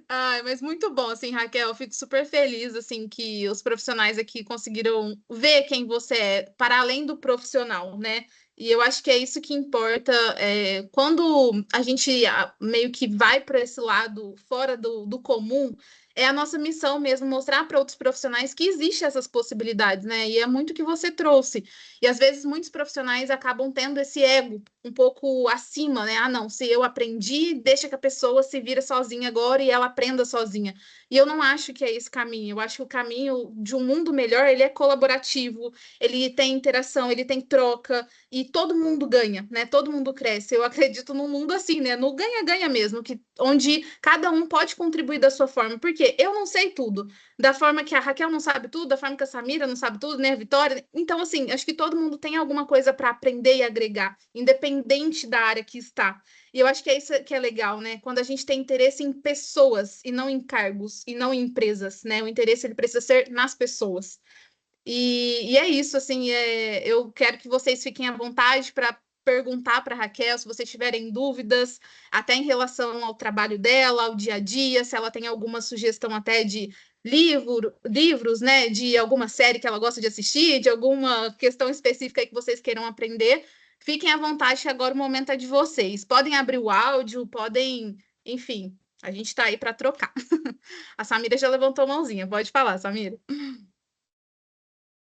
Ai, mas muito bom, assim, Raquel, eu fico super feliz, assim, que os profissionais aqui conseguiram ver quem você é, para além do profissional, né? E eu acho que é isso que importa, quando a gente meio que vai para esse lado fora do comum, é a nossa missão mesmo mostrar para outros profissionais que existem essas possibilidades, né? E é muito o que você trouxe. E às vezes muitos profissionais acabam tendo esse ego um pouco acima, né? Ah, não, se eu aprendi, deixa que a pessoa se vira sozinha agora e ela aprenda sozinha. E eu não acho que é esse caminho. Eu acho que o caminho de um mundo melhor, ele é colaborativo, ele tem interação, ele tem troca e todo mundo ganha, né? Todo mundo cresce. Eu acredito num mundo assim, né? No ganha-ganha mesmo, que onde cada um pode contribuir da sua forma. Porque eu não sei tudo. Da forma que a Raquel não sabe tudo, da forma que a Samira não sabe tudo, né? A Vitória. Então, assim, acho que todo mundo tem alguma coisa para aprender e agregar, independente da área que está. E eu acho que é isso que é legal, né? Quando a gente tem interesse em pessoas e não em cargos e não em empresas, né? O interesse ele precisa ser nas pessoas. E é isso, assim, eu quero que vocês fiquem à vontade para perguntar para a Raquel se vocês tiverem dúvidas, até em relação ao trabalho dela, ao dia a dia, se ela tem alguma sugestão até de livros, né, de alguma série que ela gosta de assistir, de alguma questão específica que vocês queiram aprender, fiquem à vontade, que agora o momento é de vocês. Podem abrir o áudio, podem, enfim, a gente está aí para trocar. A Samira já levantou a mãozinha, pode falar, Samira.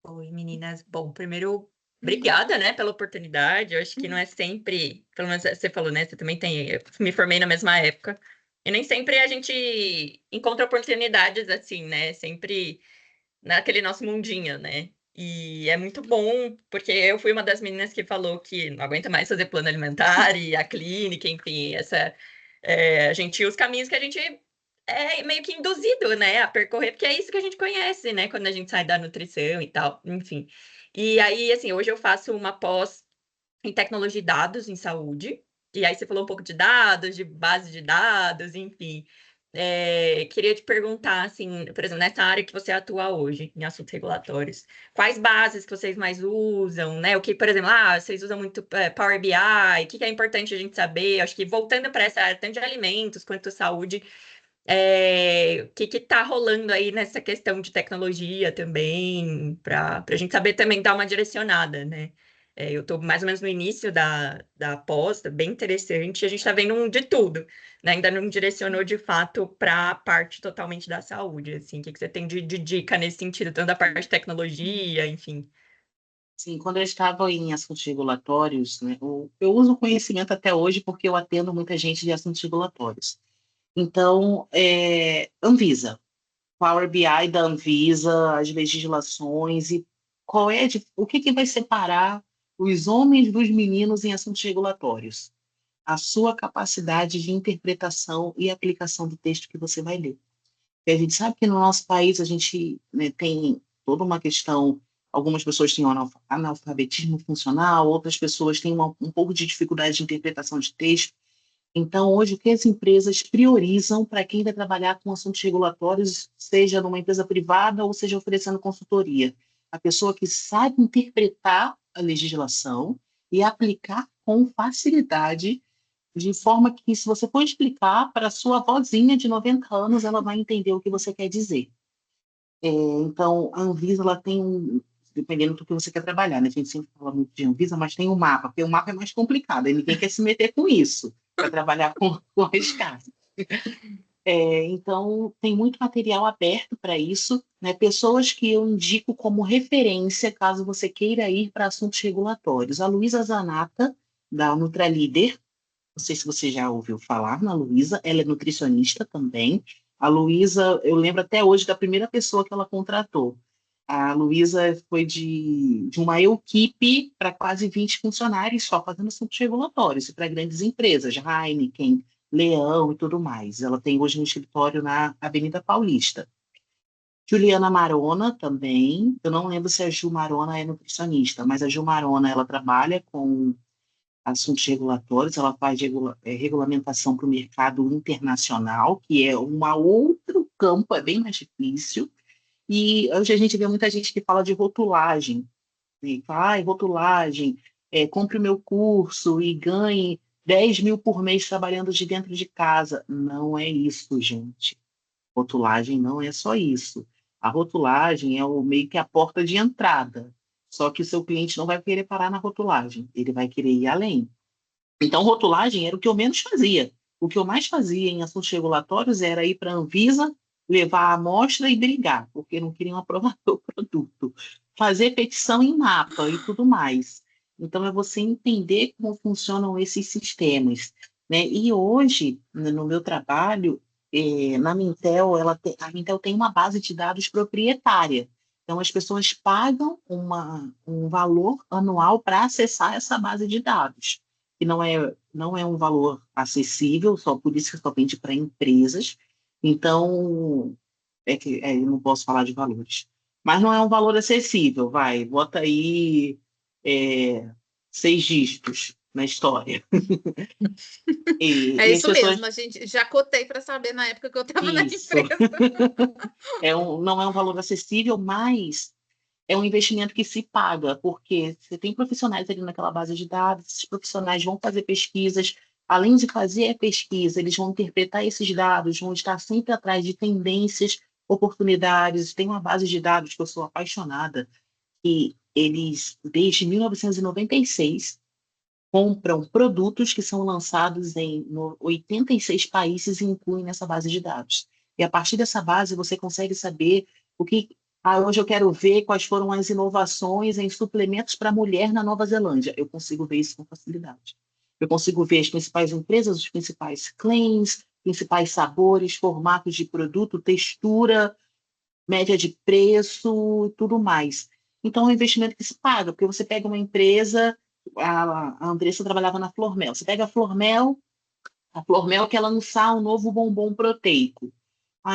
Oi, meninas. Bom, primeiro, obrigada, né, pela oportunidade. Eu acho que não é sempre, pelo menos você falou, né, você também tem, eu me formei na mesma época, e nem sempre a gente encontra oportunidades assim, né, sempre naquele nosso mundinho, né. E é muito bom, porque eu fui uma das meninas que falou que não aguenta mais fazer plano alimentar e a clínica, enfim, a gente, os caminhos que a gente é meio que induzido, né, a percorrer, porque é isso que a gente conhece, né, quando a gente sai da nutrição e tal, enfim. E aí, assim, hoje eu faço uma pós em tecnologia de dados em saúde, e aí você falou um pouco de dados, de base de dados, enfim. Queria te perguntar, assim, por exemplo, nessa área que você atua hoje, em assuntos regulatórios, quais bases que vocês mais usam, né? O que, por exemplo, vocês usam muito Power BI, o que é importante a gente saber? Acho que voltando para essa área, tanto de alimentos quanto saúde, o que está rolando aí nessa questão de tecnologia também, para a gente saber também dar uma direcionada, né? Eu estou mais ou menos no início da pós, bem interessante, a gente está vendo de tudo, né? Ainda não direcionou de fato para a parte totalmente da saúde, assim, o que você tem de dica nesse sentido, tanto da parte de tecnologia, enfim. Sim, quando eu estava em assuntos regulatórios, né, eu uso o conhecimento até hoje porque eu atendo muita gente de assuntos regulatórios. Então, Anvisa, Power BI da Anvisa, as legislações e o que vai separar os homens dos meninos em assuntos regulatórios? A sua capacidade de interpretação e aplicação do texto que você vai ler. E a gente sabe que no nosso país a gente, né, tem toda uma questão, algumas pessoas têm analfabetismo funcional, outras pessoas têm um pouco de dificuldade de interpretação de texto. Então, hoje, o que as empresas priorizam para quem vai trabalhar com assuntos regulatórios, seja numa empresa privada ou seja oferecendo consultoria? A pessoa que sabe interpretar a legislação e aplicar com facilidade, de forma que, se você for explicar para a sua vozinha de 90 anos, ela vai entender o que você quer dizer. Então, a Anvisa, ela tem dependendo do que você quer trabalhar, né? A gente sempre fala muito de Anvisa, mas tem o mapa, porque o mapa é mais complicado, e ninguém quer se meter com isso, para trabalhar com rescate. Então, tem muito material aberto para isso, né? Pessoas que eu indico como referência, caso você queira ir para assuntos regulatórios. A Luísa Zanata, da Nutralíder, não sei se você já ouviu falar na Luísa, ela é nutricionista também. A Luísa, eu lembro até hoje da primeira pessoa que ela contratou. A Luísa foi de uma equipe para quase 20 funcionários só fazendo assuntos regulatórios, para grandes empresas, Heineken, Leão e tudo mais. Ela tem hoje um escritório na Avenida Paulista. Juliana Marona também, eu não lembro se a Ju Marona é nutricionista, mas a Ju Marona, ela trabalha com assuntos regulatórios, ela faz regulamentação para o mercado internacional, que é outro campo, é bem mais difícil. E hoje a gente vê muita gente que fala de rotulagem, né? Fala, rotulagem, compre o meu curso e ganhe 10 mil por mês trabalhando de dentro de casa. Não é isso, gente. Rotulagem não é só isso. A rotulagem é meio que a porta de entrada. Só que o seu cliente não vai querer parar na rotulagem, ele vai querer ir além. Então, rotulagem era o que eu menos fazia. O que eu mais fazia em assuntos regulatórios era ir para a Anvisa, levar a amostra e brigar, porque não queriam aprovar o produto. Fazer petição em mapa e tudo mais. Então, é você entender como funcionam esses sistemas, né? E hoje, no meu trabalho, na Mintel, a Mintel tem uma base de dados proprietária. Então, as pessoas pagam um valor anual para acessar essa base de dados, que não é um valor acessível, só por isso que só vende para empresas. Então, eu não posso falar de valores. Mas não é um valor acessível, bota aí 6 dígitos na história. É E as isso pessoas... mesmo, a gente já cotei para saber na época que eu estava na Isso. empresa. Não é um valor acessível, mas é um investimento que se paga, porque você tem profissionais ali naquela base de dados, esses profissionais vão fazer pesquisas, além de fazer a pesquisa, eles vão interpretar esses dados, vão estar sempre atrás de tendências, oportunidades. Tem uma base de dados que eu sou apaixonada, que eles, desde 1996, compram produtos que são lançados em 86 países e incluem nessa base de dados. E a partir dessa base você consegue saber o que... hoje eu quero ver quais foram as inovações em suplementos para mulher na Nova Zelândia. Eu consigo ver isso com facilidade. Eu consigo ver as principais empresas, os principais claims, principais sabores, formatos de produto, textura, média de preço, tudo mais. Então, é um investimento que se paga, porque você pega uma empresa, a Andressa trabalhava na Flormel, você pega a Flormel quer lançar um novo bombom proteico.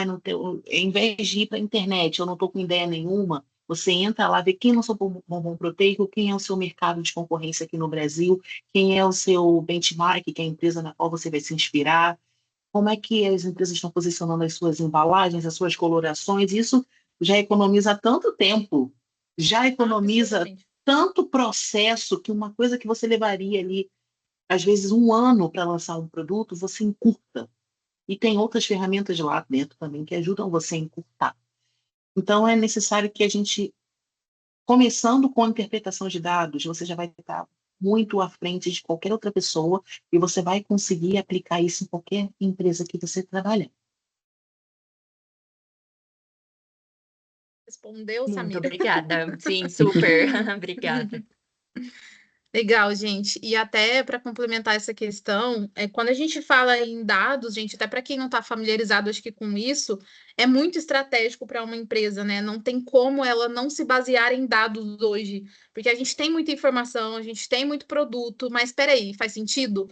Não tem, em vez de ir para a internet, eu não estou com ideia nenhuma, você entra lá, vê quem lançou o bombom proteico, quem é o seu mercado de concorrência aqui no Brasil, quem é o seu benchmark, que é a empresa na qual você vai se inspirar, como é que as empresas estão posicionando as suas embalagens, as suas colorações. Isso já economiza tanto tempo, já economiza Absurdamente. tanto processo, que uma coisa que você levaria ali, às vezes, 1 ano para lançar um produto, você encurta. E tem outras ferramentas lá dentro também que ajudam você a encurtar. Então, é necessário que a gente, começando com a interpretação de dados, você já vai estar muito à frente de qualquer outra pessoa e você vai conseguir aplicar isso em qualquer empresa que você trabalhar. Respondeu, Muito Samira? obrigada. Sim, super. Obrigada. Legal, gente. E até para complementar essa questão, quando a gente fala em dados, gente, até para quem não está familiarizado, acho que com isso, é muito estratégico para uma empresa, né? Não tem como ela não se basear em dados hoje, porque a gente tem muita informação, a gente tem muito produto, mas espera aí, faz sentido?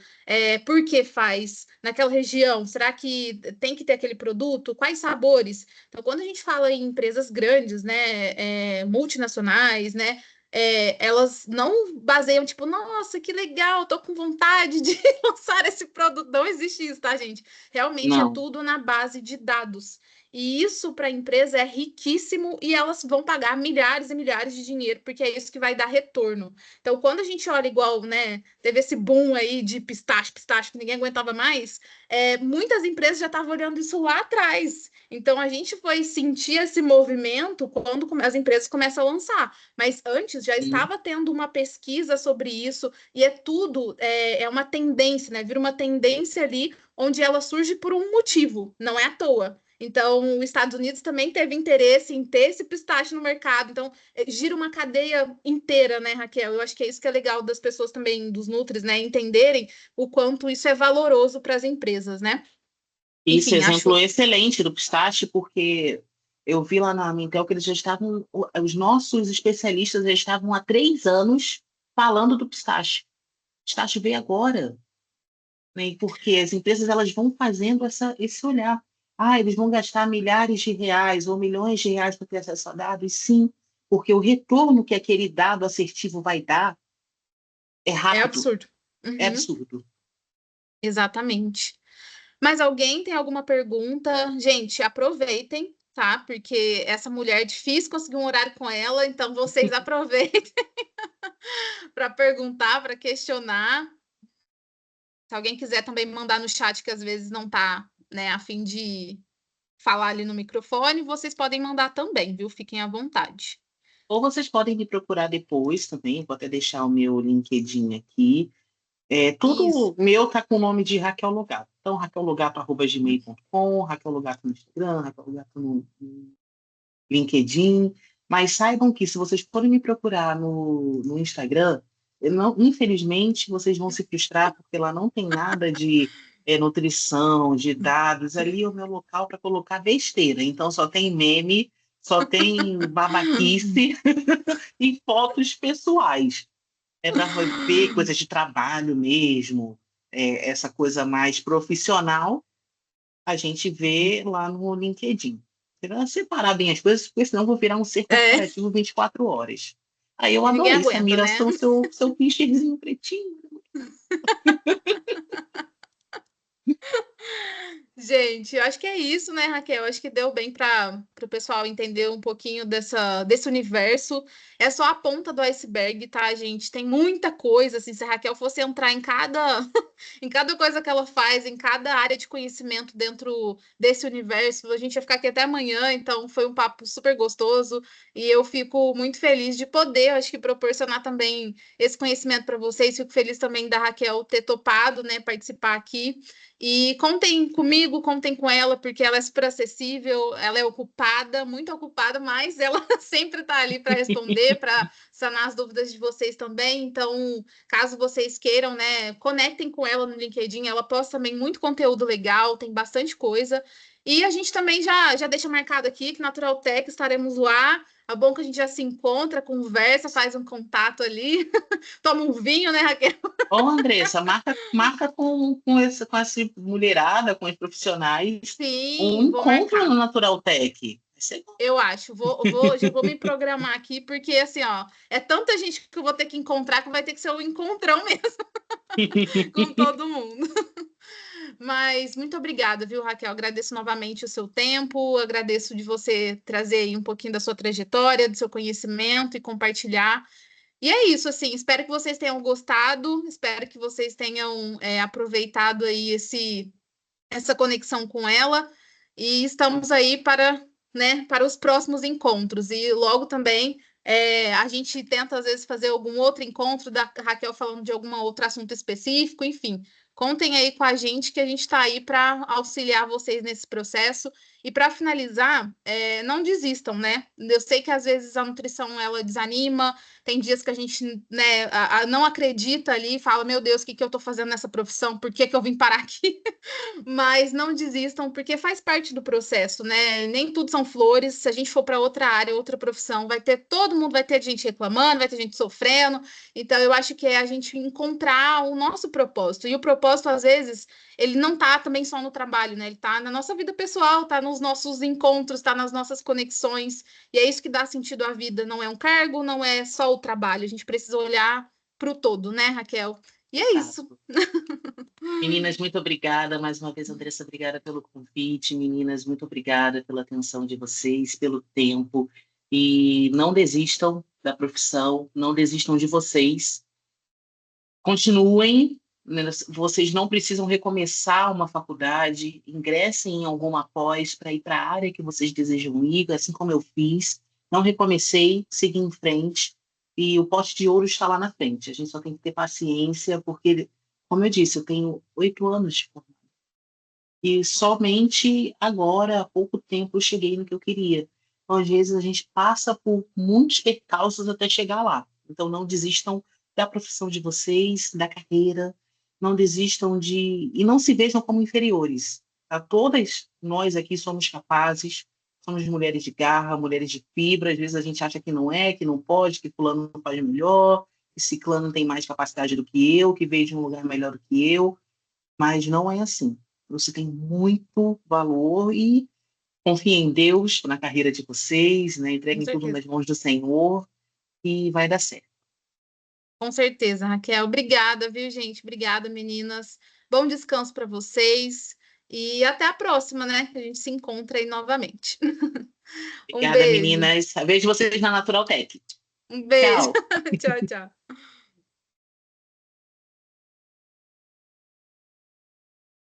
Por que faz? Naquela região, será que tem que ter aquele produto? Quais sabores? Então, quando a gente fala em empresas grandes, né, multinacionais, né? Elas não baseiam, tipo, nossa, que legal, tô com vontade de lançar esse produto. Não existe isso, tá, gente? Realmente é Não. tudo na base de dados. E isso para a empresa é riquíssimo e elas vão pagar milhares e milhares de dinheiro, porque é isso que vai dar retorno. Então, quando a gente olha igual, né, teve esse boom aí de pistache, que ninguém aguentava mais, muitas empresas já estavam olhando isso lá atrás. Então, a gente foi sentir esse movimento quando as empresas começam a lançar. Mas antes já estava tendo uma pesquisa sobre isso, e é uma tendência, né? Vira uma tendência ali onde ela surge por um motivo, não é à toa. Então, os Estados Unidos também teve interesse em ter esse pistache no mercado. Então, gira uma cadeia inteira, né, Raquel? Eu acho que é isso que é legal das pessoas também, dos Nutris, né, entenderem o quanto isso é valoroso para as empresas, né? Esse Enfim, exemplo acho. é excelente do pistache, porque eu vi lá na Mintel que eles já estavam, os nossos especialistas já estavam há 3 anos falando do pistache. O pistache veio agora, né? Porque as empresas elas vão fazendo esse olhar. Eles vão gastar milhares de reais ou milhões de reais para ter acesso a dados? Sim, porque o retorno que aquele dado assertivo vai dar é É rápido. absurdo. É Uhum, absurdo. exatamente. Mas alguém tem alguma pergunta? Gente, aproveitem, tá? Porque essa mulher é difícil conseguir um horário com ela, então vocês aproveitem para perguntar, para questionar. Se alguém quiser também mandar no chat, que às vezes não tá, né, a fim de falar ali no microfone, vocês podem mandar também, viu? Fiquem à vontade. Ou vocês podem me procurar depois também, vou até deixar o meu LinkedIn aqui. Isso. Tudo meu tá com o nome de Raquel Logato. Então, raquellogato@gmail.com, Raquel Logato no Instagram, Raquel Logato no LinkedIn. Mas saibam que se vocês forem me procurar no Instagram, infelizmente vocês vão se frustrar, porque lá não tem nada de nutrição, de dados. Ali é o meu local para colocar besteira. Então só tem meme, só tem babaquice e fotos pessoais. É para ver coisas de trabalho mesmo, essa coisa mais profissional, a gente vê lá no LinkedIn. Você vai separar bem as coisas, porque senão eu vou virar um ser É, corporativo 24 horas. Aí eu e ninguém adorei, aguenta, Samira, né? seu clichêzinho pretinho. Gente, eu acho que é isso, né, Raquel? Eu acho que deu bem para o pessoal entender um pouquinho desse universo. É só a ponta do iceberg, tá, gente? Tem muita coisa, assim, se a Raquel fosse entrar em cada, em cada coisa que ela faz, em cada área de conhecimento dentro desse universo, a gente ia ficar aqui até amanhã, então foi um papo super gostoso e eu fico muito feliz de poder, acho que proporcionar também esse conhecimento para vocês. Fico feliz também da Raquel ter topado, né, participar aqui. E contem comigo, contem com ela, porque ela é super acessível, ela é ocupada, muito ocupada, mas ela sempre está ali para responder, para sanar as dúvidas de vocês também. Então, caso vocês queiram, né, conectem com ela no LinkedIn, ela posta também muito conteúdo legal, tem bastante coisa. E a gente também já deixa marcado aqui que Natural Tech estaremos lá. É bom que a gente já se encontra, conversa, faz um contato ali, toma um vinho, né, Raquel? Ô, Andressa, marca com essa mulherada, com os profissionais, um Sim, vou encontro no marcar. Natural Tech. Vai ser bom. Eu acho, já vou me programar aqui, porque assim, ó, é tanta gente que eu vou ter que encontrar que vai ter que ser um encontrão mesmo com todo mundo. Mas muito obrigada, viu, Raquel? Agradeço novamente o seu tempo, agradeço de você trazer aí um pouquinho da sua trajetória, do seu conhecimento e compartilhar. E é isso, assim, espero que vocês tenham gostado, espero que vocês tenham aproveitado aí essa conexão com ela e estamos aí para, né, para os próximos encontros. E logo também a gente tenta, às vezes, fazer algum outro encontro da Raquel falando de algum outro assunto específico, enfim. Contem aí com a gente que a gente está aí para auxiliar vocês nesse processo. E para finalizar, não desistam, né? Eu sei que às vezes a nutrição ela desanima, tem dias que a gente, né, não acredita ali, fala, meu Deus, o que que eu estou fazendo nessa profissão? Por que que eu vim parar aqui? Mas não desistam, porque faz parte do processo, né? Nem tudo são flores. Se a gente for para outra área, outra profissão, todo mundo vai ter gente reclamando, vai ter gente sofrendo. Então, eu acho que é a gente encontrar o nosso propósito. E o propósito, às vezes, ele não tá também só no trabalho, né? Ele tá na nossa vida pessoal, tá nos nossos encontros, tá nas nossas conexões. E é isso que dá sentido à vida. Não é um cargo, não é só o trabalho. A gente precisa olhar para o todo, né, Raquel? E é isso. Exato. Meninas, muito obrigada. Mais uma vez, Andressa, obrigada pelo convite. Meninas, muito obrigada pela atenção de vocês, pelo tempo. E não desistam da profissão, não desistam de vocês. Continuem, né? Vocês não precisam recomeçar uma faculdade, ingressem em alguma pós para ir para a área que vocês desejam ir, assim como eu fiz. Não recomecei, segui em frente. E o pote de ouro está lá na frente. A gente só tem que ter paciência, porque, como eu disse, eu tenho 8 anos de formação. E somente agora, há pouco tempo, eu cheguei no que eu queria. Então, às vezes, a gente passa por muitos percalços até chegar lá. Então, não desistam da profissão de vocês, da carreira. Não desistam de... E não se vejam como inferiores. Tá? Todas nós aqui somos capazes, somos mulheres de garra, mulheres de fibra. Às vezes, a gente acha que não é, que não pode, que fulano não faz melhor, que ciclano tem mais capacidade do que eu, que veio de um lugar melhor do que eu. Mas não é assim. Você tem muito valor e confiem em Deus, na carreira de vocês, né? Com Entreguem tudo certeza. nas mãos do Senhor e vai dar certo. Com certeza, Raquel. Obrigada, viu, gente? Obrigada, meninas. Bom descanso para vocês. E até a próxima, né? A gente se encontra aí novamente. Um Obrigada, beijo. meninas. Vejo vocês na Natural Tech. Um beijo. Tchau. Tchau, tchau.